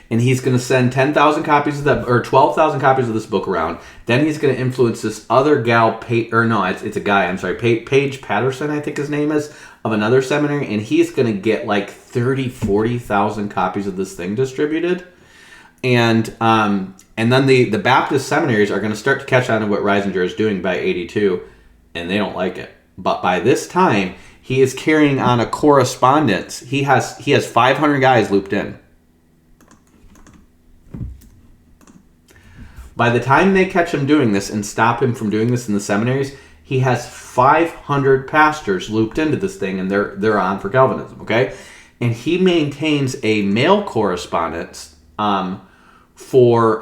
Speaker 3: And he's going to send 10,000 copies of that, or 12,000 copies of this book around. Then he's going to influence this other gal, it's a guy, Paige Patterson, I think his name is, of another seminary, and he's going to get like 40,000 copies of this thing distributed. And then the Baptist seminaries are going to start to catch on to what Reisinger is doing by 82, and they don't like it. But by this time, he is carrying on a correspondence. He has 500 guys looped in. By the time they catch him doing this and stop him from doing this in the seminaries, he has 500 pastors looped into this thing, and they're on for Calvinism, okay? And he maintains a mail correspondence for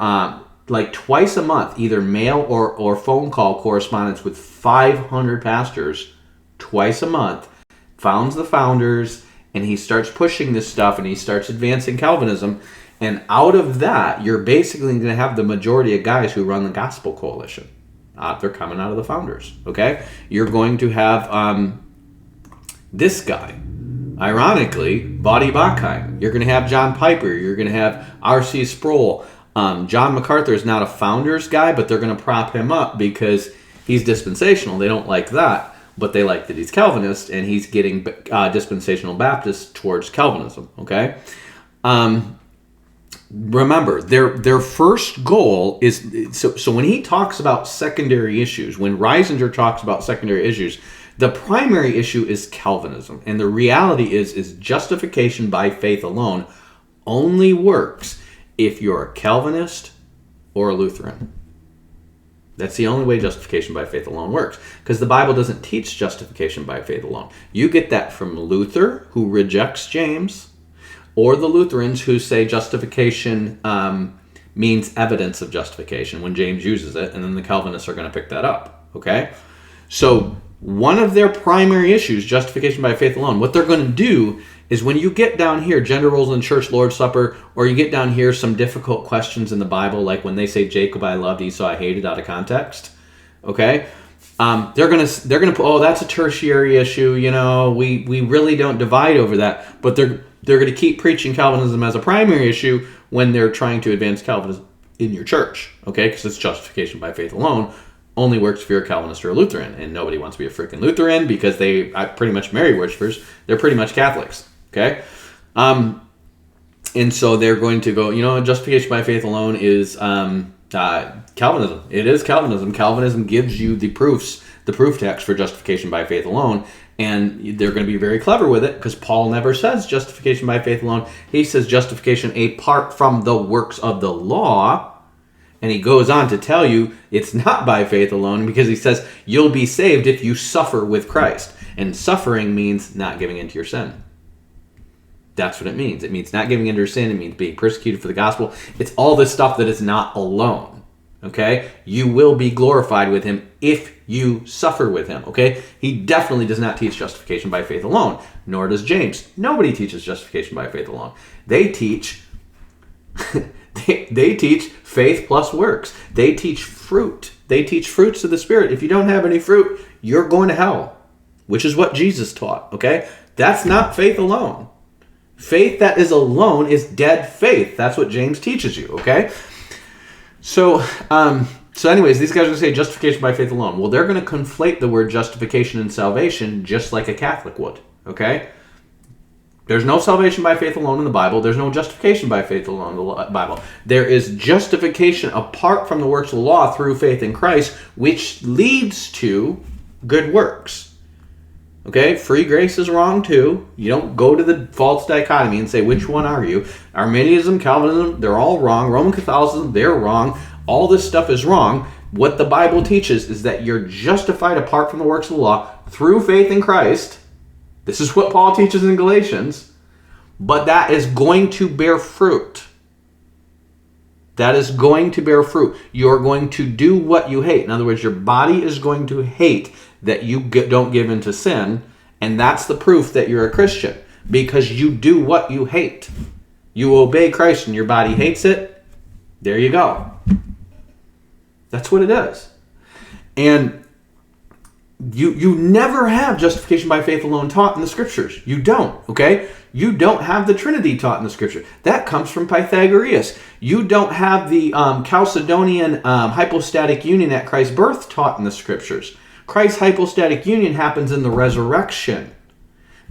Speaker 3: like twice a month, either mail or phone call correspondence with 500 pastors twice a month, founds the founders, and he starts pushing this stuff, and he starts advancing Calvinism. And out of that, you're basically going to have the majority of guys who run the Gospel Coalition. They're coming out of the founders, okay? You're going to have this guy, ironically, Bodie Bachheim. You're going to have John Piper. You're going to have R.C. Sproul. John MacArthur is not a founders guy, but they're going to prop him up because he's dispensational. They don't like that, but they like that he's Calvinist, and he's getting dispensational Baptists towards Calvinism, okay? remember, their first goal is, so when he talks about secondary issues, when Reisinger talks about secondary issues, the primary issue is Calvinism. And the reality is justification by faith alone only works if you're a Calvinist or a Lutheran. That's the only way justification by faith alone works, because the Bible doesn't teach justification by faith alone. You get that from Luther, who rejects James, or the Lutherans who say justification means evidence of justification when James uses it, and then the Calvinists are going to pick that up, okay? So one of their primary issues, justification by faith alone, what they're going to do is when you get down here, gender roles in church, Lord's Supper, or you get down here some difficult questions in the Bible, like when they say Jacob I loved, Esau I hated, out of context, okay? They're gonna put, oh, that's a tertiary issue, we really don't divide over that, but they're going to keep preaching Calvinism as a primary issue when they're trying to advance Calvinism in your church, okay? Because it's justification by faith alone only works if you're a Calvinist or a Lutheran, and nobody wants to be a freaking Lutheran because they pretty much Mary worshipers. They're pretty much Catholics, okay? And so they're going to go, justification by faith alone is Calvinism. It is Calvinism. Calvinism gives you the proof text for justification by faith alone, and they're going to be very clever with it because Paul never says justification by faith alone. He says justification apart from the works of the law, and he goes on to tell you it's not by faith alone because he says you'll be saved if you suffer with Christ, and suffering means not giving into your sin. That's what it means. It means not giving into your sin. It means being persecuted for the gospel. It's all this stuff that is not alone. Okay? You will be glorified with him if you suffer with him. Okay? He definitely does not teach justification by faith alone, nor does James. Nobody teaches justification by faith alone. They teach they teach faith plus works. They teach fruit. They teach fruits of the Spirit. If you don't have any fruit, you're going to hell, which is what Jesus taught. Okay? That's not faith alone. Faith that is alone is dead faith. That's what James teaches you, okay? So anyways, these guys are going to say justification by faith alone. Well, they're going to conflate the word justification and salvation just like a Catholic would, okay? There's no salvation by faith alone in the Bible. There's no justification by faith alone in the Bible. There is justification apart from the works of the law through faith in Christ, which leads to good works. Okay, free grace is wrong too. You don't go to the false dichotomy and say, which one are you? Arminianism, Calvinism, they're all wrong. Roman Catholicism, they're wrong. All this stuff is wrong. What the Bible teaches is that you're justified apart from the works of the law through faith in Christ. This is what Paul teaches in Galatians. But that is going to bear fruit. That is going to bear fruit. You're going to do what you hate. In other words, your body is going to hate that you don't give into sin, and that's the proof that you're a Christian, because you do what you hate. You obey Christ and your body hates it. There you go. That's what it is. And you never have justification by faith alone taught in the Scriptures. You don't, okay? You don't have the Trinity taught in the Scripture. That comes from Pythagoras. You don't have the Chalcedonian hypostatic union at Christ's birth taught in the Scriptures. Christ's hypostatic union happens in the resurrection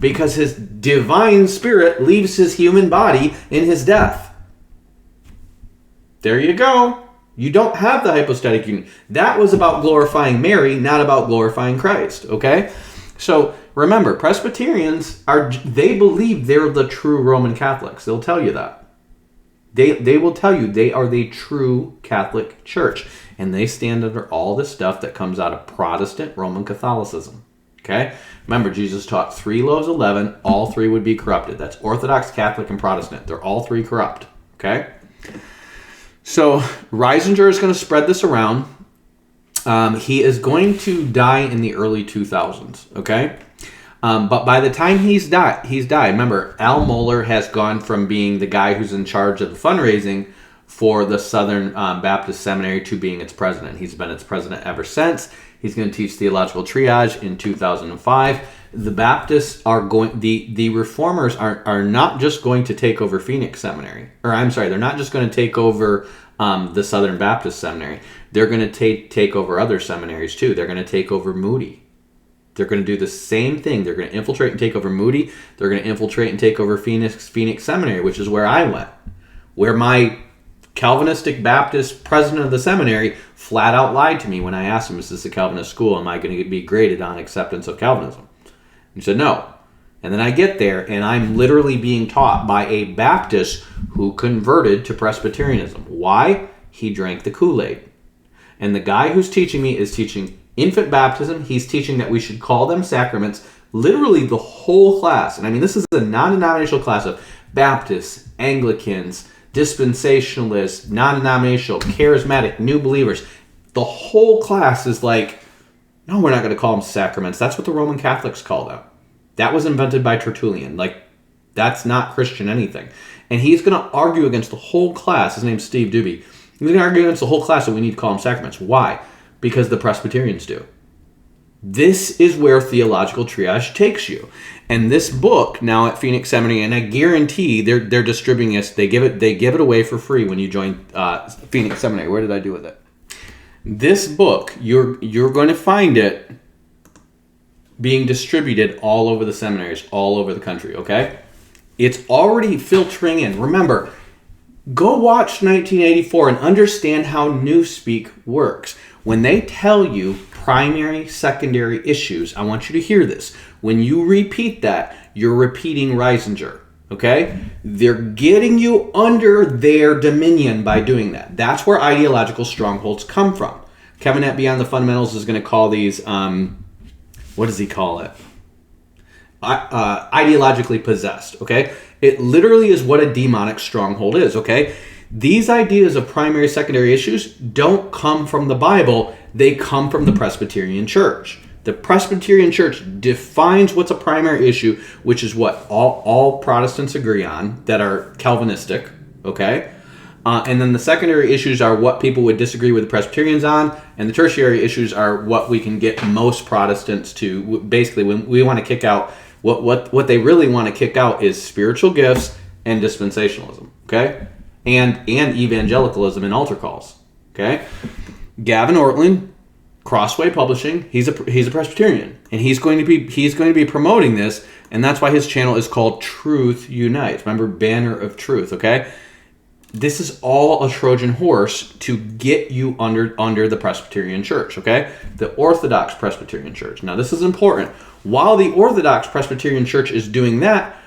Speaker 3: because his divine spirit leaves his human body in his death. There you go. You don't have the hypostatic union. That was about glorifying Mary, not about glorifying Christ, okay? So remember, Presbyterians, they believe they're the true Roman Catholics. They'll tell you that. They will tell you they are the true Catholic Church. And they stand under all the stuff that comes out of Protestant Roman Catholicism. Okay? Remember, Jesus taught 3 loaves of leaven. All 3 would be corrupted. That's Orthodox, Catholic, and Protestant. They're all 3 corrupt. Okay? So, Reisinger is going to spread this around. He is going to die in the early 2000s. Okay? But by the time he's died. Remember, Al Mohler has gone from being the guy who's in charge of the fundraising for the Southern Baptist Seminary to being its president. He's been its president ever since. He's going to teach Theological Triage in 2005. The Baptists are going, the Reformers are not just going to take over Phoenix Seminary. They're not just going to take over the Southern Baptist Seminary. They're going to take over other seminaries too. They're going to take over Moody. They're going to do the same thing. They're going to infiltrate and take over Moody. They're going to infiltrate and take over Phoenix Seminary, which is where I went. where my Calvinistic Baptist president of the seminary flat out lied to me when I asked him, is this a Calvinist school? Am I going to be graded on acceptance of Calvinism? He said, no. And then I get there, and I'm literally being taught by a Baptist who converted to Presbyterianism. Why? He drank the Kool-Aid. And the guy who's teaching me is teaching infant baptism. He's teaching that we should call them sacraments. Literally the whole class. And I mean, this is a non-denominational class of Baptists, Anglicans, dispensationalists, non-denominational, charismatic, new believers. The whole class is like, no, we're not going to call them sacraments. That's what the Roman Catholics call them. That was invented by Tertullian. Like, that's not Christian anything. And he's going to argue against the whole class. His name's Steve Doobie. He's going to argue against the whole class that we need to call them sacraments. Why? Because the Presbyterians do. This is where theological triage takes you. And this book now at Phoenix Seminary, and I guarantee they're distributing this. They give it away for free when you join Phoenix Seminary. Where did I do with it? This book, you're going to find it being distributed all over the seminaries, all over the country. Okay, it's already filtering in. Remember, go watch 1984 and understand how Newspeak works. When they tell you primary, secondary issues, I want you to hear this. When you repeat that, you're repeating Reisinger, okay? They're getting you under their dominion by doing that. That's where ideological strongholds come from. Kevin at Beyond the Fundamentals is going to call these, what does he call it? Ideologically possessed, okay? It literally is what a demonic stronghold is, okay? These ideas of primary, secondary issues don't come from the Bible. They come from the Presbyterian Church. The Presbyterian Church defines what's a primary issue, which is what all Protestants agree on that are Calvinistic, okay? And then the secondary issues are what people would disagree with the Presbyterians on, and the tertiary issues are what we can get most Protestants to. Basically, when we want to kick out, what they really want to kick out is spiritual gifts and dispensationalism, okay? And evangelicalism and altar calls, okay? Gavin Ortland, Crossway Publishing, he's a Presbyterian, and he's going to be promoting this, and that's why his channel is called Truth Unites. Remember, Banner of Truth, okay? This is all a Trojan horse to get you under the Presbyterian Church, okay? The Orthodox Presbyterian Church. Now, this is important. While the Orthodox Presbyterian Church is doing that,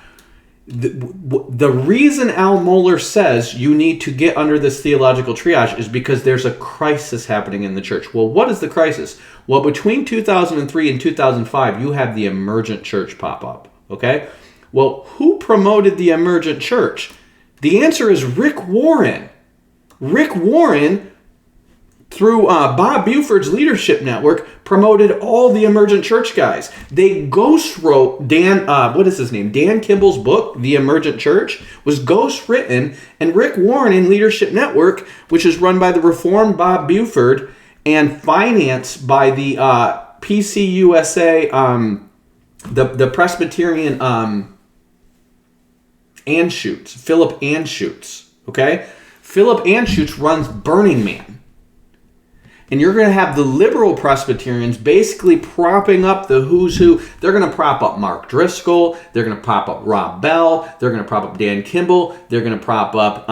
Speaker 3: the reason Al Mohler says you need to get under this theological triage is because there's a crisis happening in the church. Well, what is the crisis? Well, between 2003 and 2005, you have the emergent church pop up, okay? Well, who promoted the emergent church? The answer is Rick Warren. Rick Warren, through Bob Buford's leadership network, promoted all the emergent church guys. They ghost wrote Dan Kimball's book, The Emergent Church, was ghost written, and Rick Warren in Leadership Network, which is run by the Reformed Bob Buford and financed by the PCUSA, the Presbyterian Anschutz, Philip Anschutz, okay? Philip Anschutz runs Burning Man. And you're going to have the liberal Presbyterians basically propping up the who's who. They're going to prop up Mark Driscoll. They're going to prop up Rob Bell. They're going to prop up Dan Kimball. They're going to prop up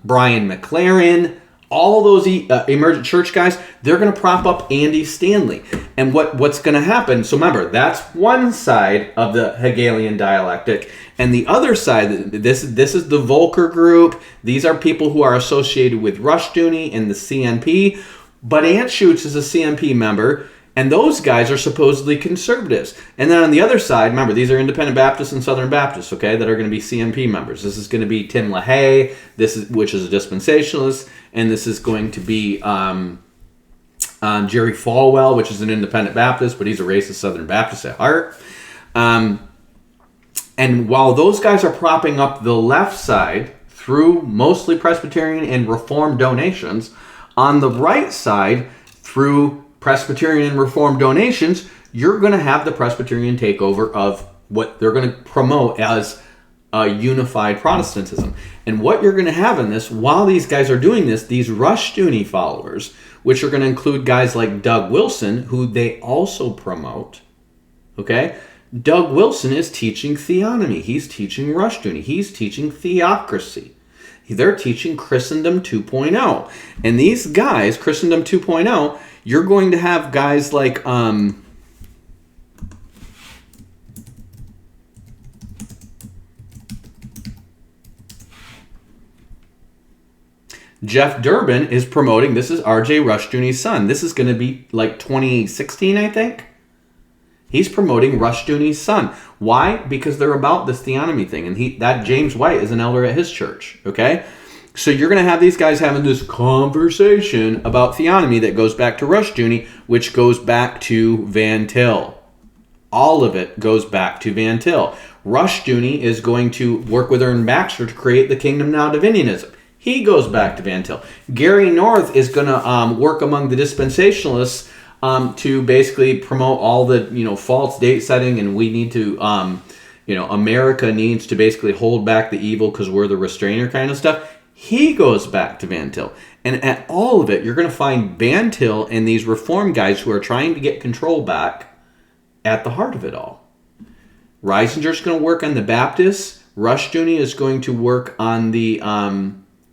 Speaker 3: Brian McLaren. All those emergent church guys, they're going to prop up Andy Stanley. And what's going to happen, so remember, that's one side of the Hegelian dialectic. And the other side, this is the Volcker group. These are people who are associated with Rushdoony and the CNP. But Anschutz is a CNP member, and those guys are supposedly conservatives. And then on the other side, remember, these are Independent Baptists and Southern Baptists, okay, that are going to be CNP members. This is going to be Tim LaHaye, which is a dispensationalist, and this is going to be Jerry Falwell, which is an Independent Baptist, but he's a racist Southern Baptist at heart. And while those guys are propping up the left side through mostly Presbyterian and Reformed donations, on the right side, through Presbyterian and Reformed donations, you're going to have the Presbyterian takeover of what they're going to promote as a unified Protestantism. And what you're going to have in this, while these guys are doing this, these Rushdoony followers, which are going to include guys like Doug Wilson, who they also promote, okay? Doug Wilson is teaching theonomy. He's teaching Rushdoony. He's teaching theocracy. They're teaching Christendom 2.0. And these guys, Christendom 2.0, you're going to have guys like Jeff Durbin is promoting, this is R.J. Rushdoony's son. This is going to be like 2016, I think. He's promoting Rushdoony's son. Why? Because they're about this theonomy thing. And that James White is an elder at his church. Okay? So you're going to have these guys having this conversation about theonomy that goes back to Rushdoony, which goes back to Van Til. All of it goes back to Van Til. Rushdoony is going to work with Ern Baxter to create the Kingdom Now Divinianism. He goes back to Van Til. Gary North is going to work among the dispensationalists to basically promote all the false date setting, and we need to America needs to basically hold back the evil because we're the restrainer kind of stuff. He goes back to Van Til. And at all of it, you're going to find Van Til and these reform guys who are trying to get control back at the heart of it all. Reisinger's going to work on the Baptists. Rushdoony is going to work on the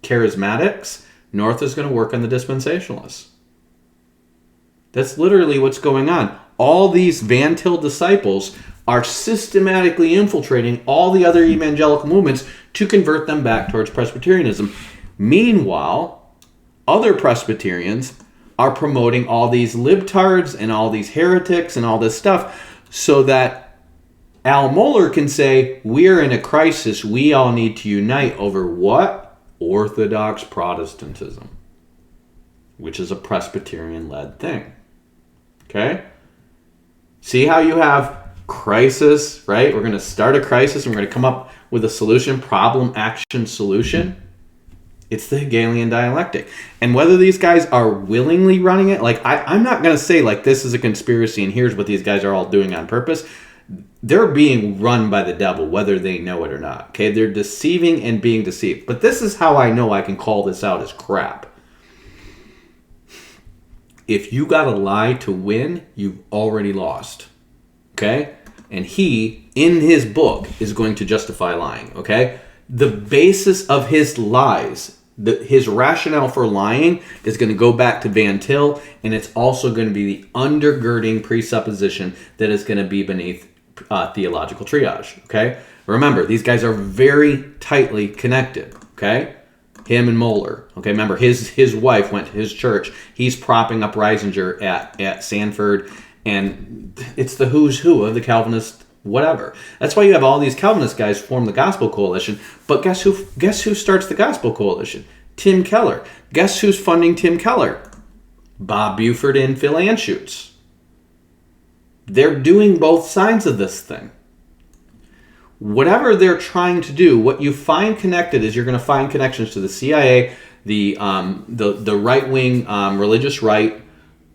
Speaker 3: Charismatics. North is going to work on the dispensationalists. That's literally what's going on. All these Van Til disciples are systematically infiltrating all the other evangelical movements to convert them back towards Presbyterianism. Meanwhile, other Presbyterians are promoting all these libtards and all these heretics and all this stuff so that Al Mohler can say, we're in a crisis. We all need to unite over what? Orthodox Protestantism, which is a Presbyterian-led thing. Okay? See how you have crisis, right? We're going to start a crisis and we're going to come up with a solution, problem, action, solution. It's the Hegelian dialectic. And whether these guys are willingly running it, like I'm not going to say like this is a conspiracy and here's what these guys are all doing on purpose. They're being run by the devil, whether they know it or not. Okay, they're deceiving and being deceived. But this is how I know I can call this out as crap. If you got to lie to win, you've already lost. Okay? And he, in his book, is going to justify lying. Okay? The basis of his lies, his rationale for lying is going to go back to Van Til, and it's also going to be the undergirding presupposition that is going to be beneath theological triage. Okay? Remember, these guys are very tightly connected. Okay? Him and Mohler. Okay, remember, his wife went to his church. He's propping up Reisinger at Sanford, and it's the who's who of the Calvinist whatever. That's why you have all these Calvinist guys form the Gospel Coalition. But guess who starts the Gospel Coalition? Tim Keller. Guess who's funding Tim Keller? Bob Buford and Phil Anschutz. They're doing both sides of this thing. Whatever they're trying to do, what you find connected is you're going to find connections to the CIA, the right-wing religious right,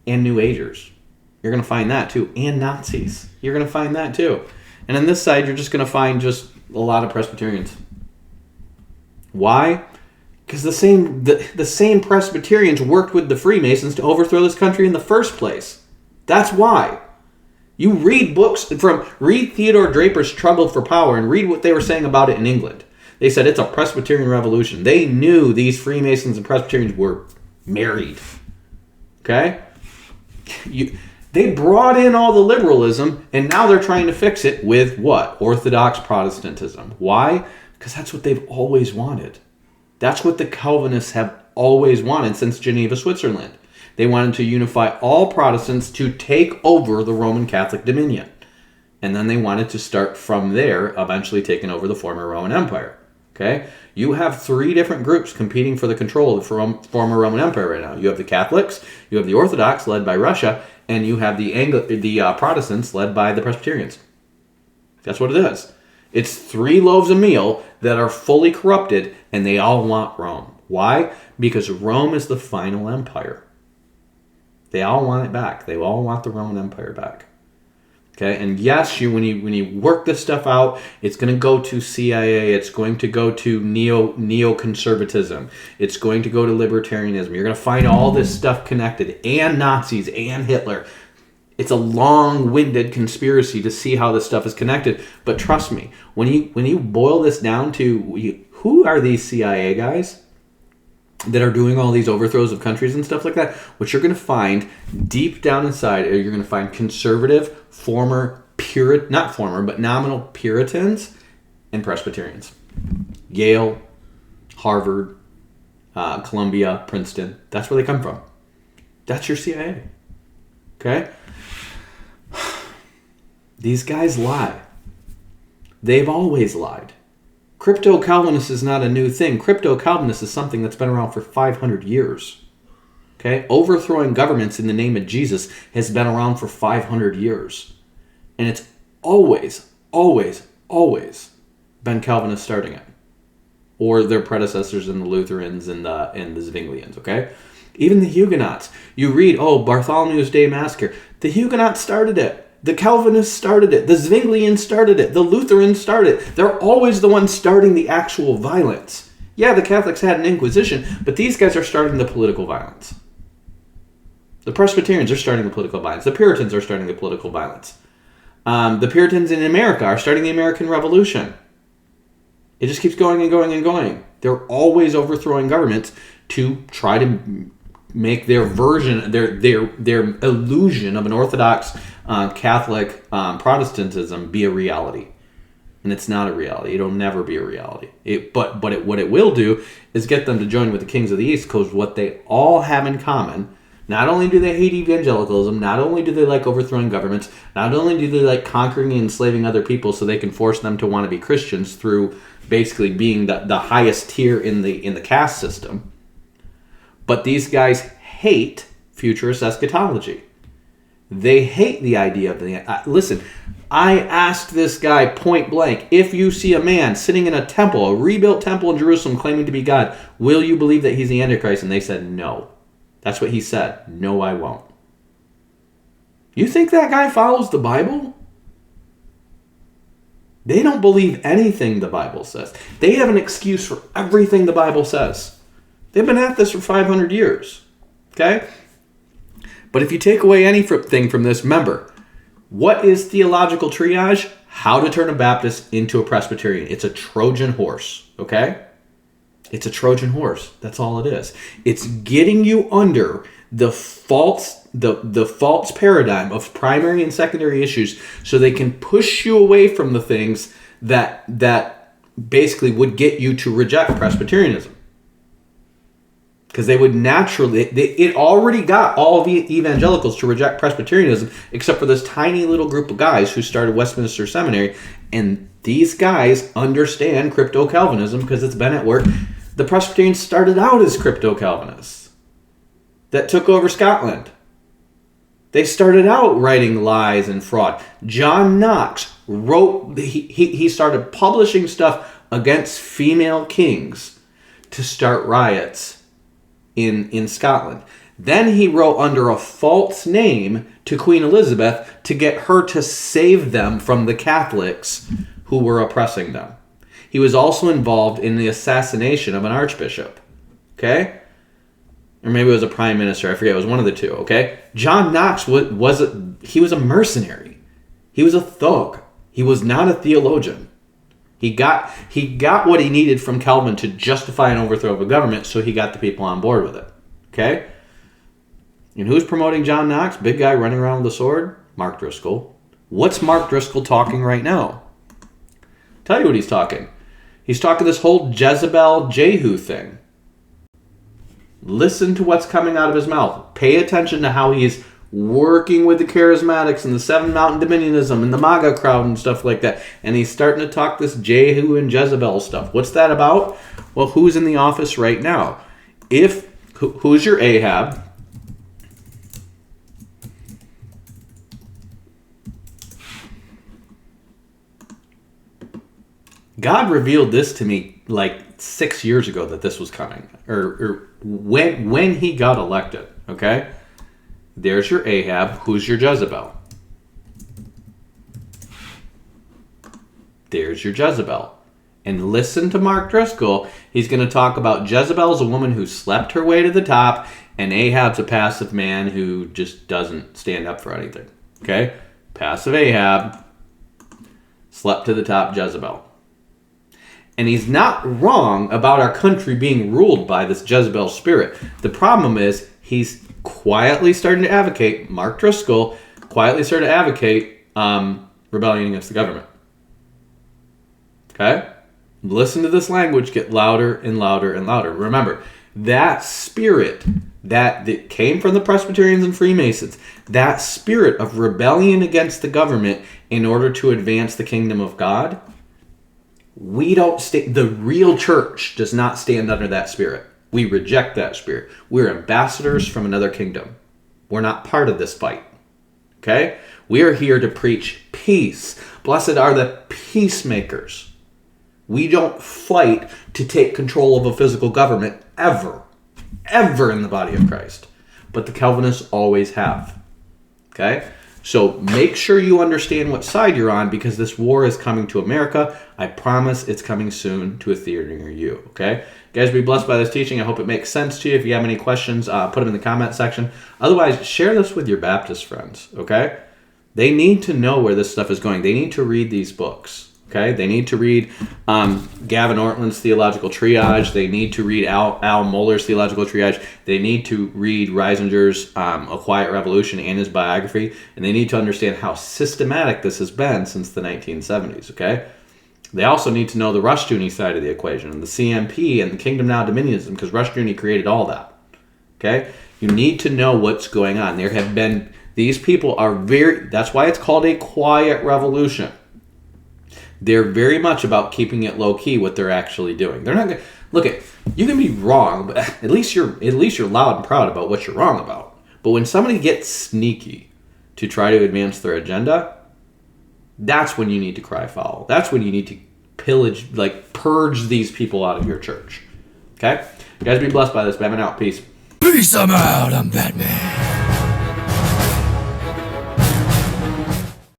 Speaker 3: and New Agers. You're going to find that too, and Nazis. You're going to find that too. And on this side, you're just going to find just a lot of Presbyterians. Why? Because the same Presbyterians worked with the Freemasons to overthrow this country in the first place. That's why. You read read Theodore Draper's Struggle for Power and read what they were saying about it in England. They said it's a Presbyterian revolution. They knew these Freemasons and Presbyterians were married. Okay? They brought in all the liberalism, and now they're trying to fix it with what? Orthodox Protestantism. Why? Because that's what they've always wanted. That's what the Calvinists have always wanted since Geneva, Switzerland. They wanted to unify all Protestants to take over the Roman Catholic dominion. And then they wanted to start from there, eventually taking over the former Roman Empire. Okay? You have three different groups competing for the control of the former Roman Empire right now. You have the Catholics, you have the Orthodox, led by Russia, and you have the Protestants, led by the Presbyterians. That's what it is. It's three loaves of meal that are fully corrupted, and they all want Rome. Why? Because Rome is the final empire. They all want it back. They all want the Roman Empire back. Okay, and yes, when you work this stuff out, it's going to go to CIA. It's going to go to neoconservatism. It's going to go to libertarianism. You're going to find all this stuff connected, and Nazis and Hitler. It's a long-winded conspiracy to see how this stuff is connected. But trust me, when you boil this down to who are these CIA guys that are doing all these overthrows of countries and stuff like that, what you're going to find deep down inside, you're going to find conservative, not former, but nominal Puritans and Presbyterians. Yale, Harvard, Columbia, Princeton. That's where they come from. That's your CIA. Okay? These guys lie. They've always lied. Crypto-Calvinist is not a new thing. Crypto-Calvinist is something that's been around for 500 years. Okay? Overthrowing governments in the name of Jesus has been around for 500 years. And it's always, always, always been Calvinists starting it. Or their predecessors in the Lutherans and the Zwinglians, okay? Even the Huguenots. You read, Bartholomew's Day Massacre. The Huguenots started it. The Calvinists started it. The Zwinglians started it. The Lutherans started it. They're always the ones starting the actual violence. Yeah, the Catholics had an Inquisition, but these guys are starting the political violence. The Presbyterians are starting the political violence. The Puritans are starting the political violence. The Puritans in America are starting the American Revolution. It just keeps going and going and going. They're always overthrowing governments to try to make their version, their illusion of an Orthodox Catholic Protestantism be a reality. And it's not a reality. It'll never be a reality. What it will do is get them to join with the kings of the East, because what they all have in common, not only do they hate evangelicalism, not only do they like overthrowing governments, not only do they like conquering and enslaving other people so they can force them to want to be Christians through basically being the highest tier in the caste system, but these guys hate futurist eschatology. They hate the idea of the... listen, I asked this guy point blank, if you see a man sitting in a temple, a rebuilt temple in Jerusalem claiming to be God, will you believe that he's the Antichrist? And they said no. That's what he said. No, I won't. You think that guy follows the Bible? They don't believe anything the Bible says. They have an excuse for everything the Bible says. They've been at this for 500 years. Okay? But if you take away anything from this, remember, what is theological triage? How to turn a Baptist into a Presbyterian. It's a Trojan horse. Okay? It's a Trojan horse. That's all it is. It's getting you under the false paradigm of primary and secondary issues so they can push you away from the things that basically would get you to reject Presbyterianism. Because they would naturally... It already got all of evangelicals to reject Presbyterianism except for this tiny little group of guys who started Westminster Seminary. And these guys understand crypto-Calvinism because it's been at work. The Presbyterians started out as crypto-Calvinists that took over Scotland. They started out writing lies and fraud. John Knox wrote... He started publishing stuff against female kings to start riots in Scotland. Then he wrote under a false name to Queen Elizabeth to get her to save them from the Catholics who were oppressing them. He was also involved in the assassination of an archbishop. Okay? Or maybe it was a prime minister. I forget. It was one of the two. Okay? John Knox was a mercenary. He was a thug. He was not a theologian. He got what he needed from Calvin to justify an overthrow of a government, so he got the people on board with it. Okay? And who's promoting John Knox? Big guy running around with a sword? Mark Driscoll. What's Mark Driscoll talking right now? Tell you what he's talking. He's talking this whole Jezebel Jehu thing. Listen to what's coming out of his mouth. Pay attention to how he's working with the charismatics and the Seven Mountain Dominionism and the MAGA crowd and stuff like that. And he's starting to talk this Jehu and Jezebel stuff. What's that about? Well, who's in the office right now? Who's your Ahab? God revealed this to me like 6 years ago that this was coming. Or when he got elected. Okay? There's your Ahab. Who's your Jezebel? There's your Jezebel. And listen to Mark Driscoll. He's going to talk about Jezebel as a woman who slept her way to the top, and Ahab's a passive man who just doesn't stand up for anything. Okay? Passive Ahab slept to the top Jezebel. And he's not wrong about our country being ruled by this Jezebel spirit. The problem is he's quietly starting to advocate, Mark Driscoll quietly started to advocate rebellion against the government. Okay? Listen to this language get louder and louder and louder. Remember, that spirit that came from the Presbyterians and Freemasons, that spirit of rebellion against the government in order to advance the kingdom of God, the real church does not stand under that spirit. We reject that spirit. We're ambassadors from another kingdom. We're not part of this fight. Okay? We are here to preach peace. Blessed are the peacemakers. We don't fight to take control of a physical government ever in the body of Christ. But the Calvinists always have. Okay? So make sure you understand what side you're on, because this war is coming to America. I promise it's coming soon to a theater near you. Okay? Guys, be blessed by this teaching. I hope it makes sense to you. If you have any questions, put them in the comment section. Otherwise, share this with your Baptist friends. Okay? They need to know where this stuff is going. They need to read these books. Okay, they need to read Gavin Ortland's Theological Triage. They need to read Al Mohler's Theological Triage. They need to read Reisinger's A Quiet Revolution and his biography. And they need to understand how systematic this has been since the 1970s, okay? They also need to know the Rushdoony side of the equation, and the CMP and the Kingdom Now Dominionism, because Rushdoony created all that, okay? You need to know what's going on. There have been, these people are that's why it's called a quiet revolution. They're very much about keeping it low key what they're actually doing. They're not going you can be wrong, but at least you're loud and proud about what you're wrong about. But when somebody gets sneaky to try to advance their agenda, that's when you need to cry foul. That's when you need to purge these people out of your church. Okay? You guys be blessed by this. Batman out. Peace.
Speaker 2: Peace, I'm out. I'm Batman.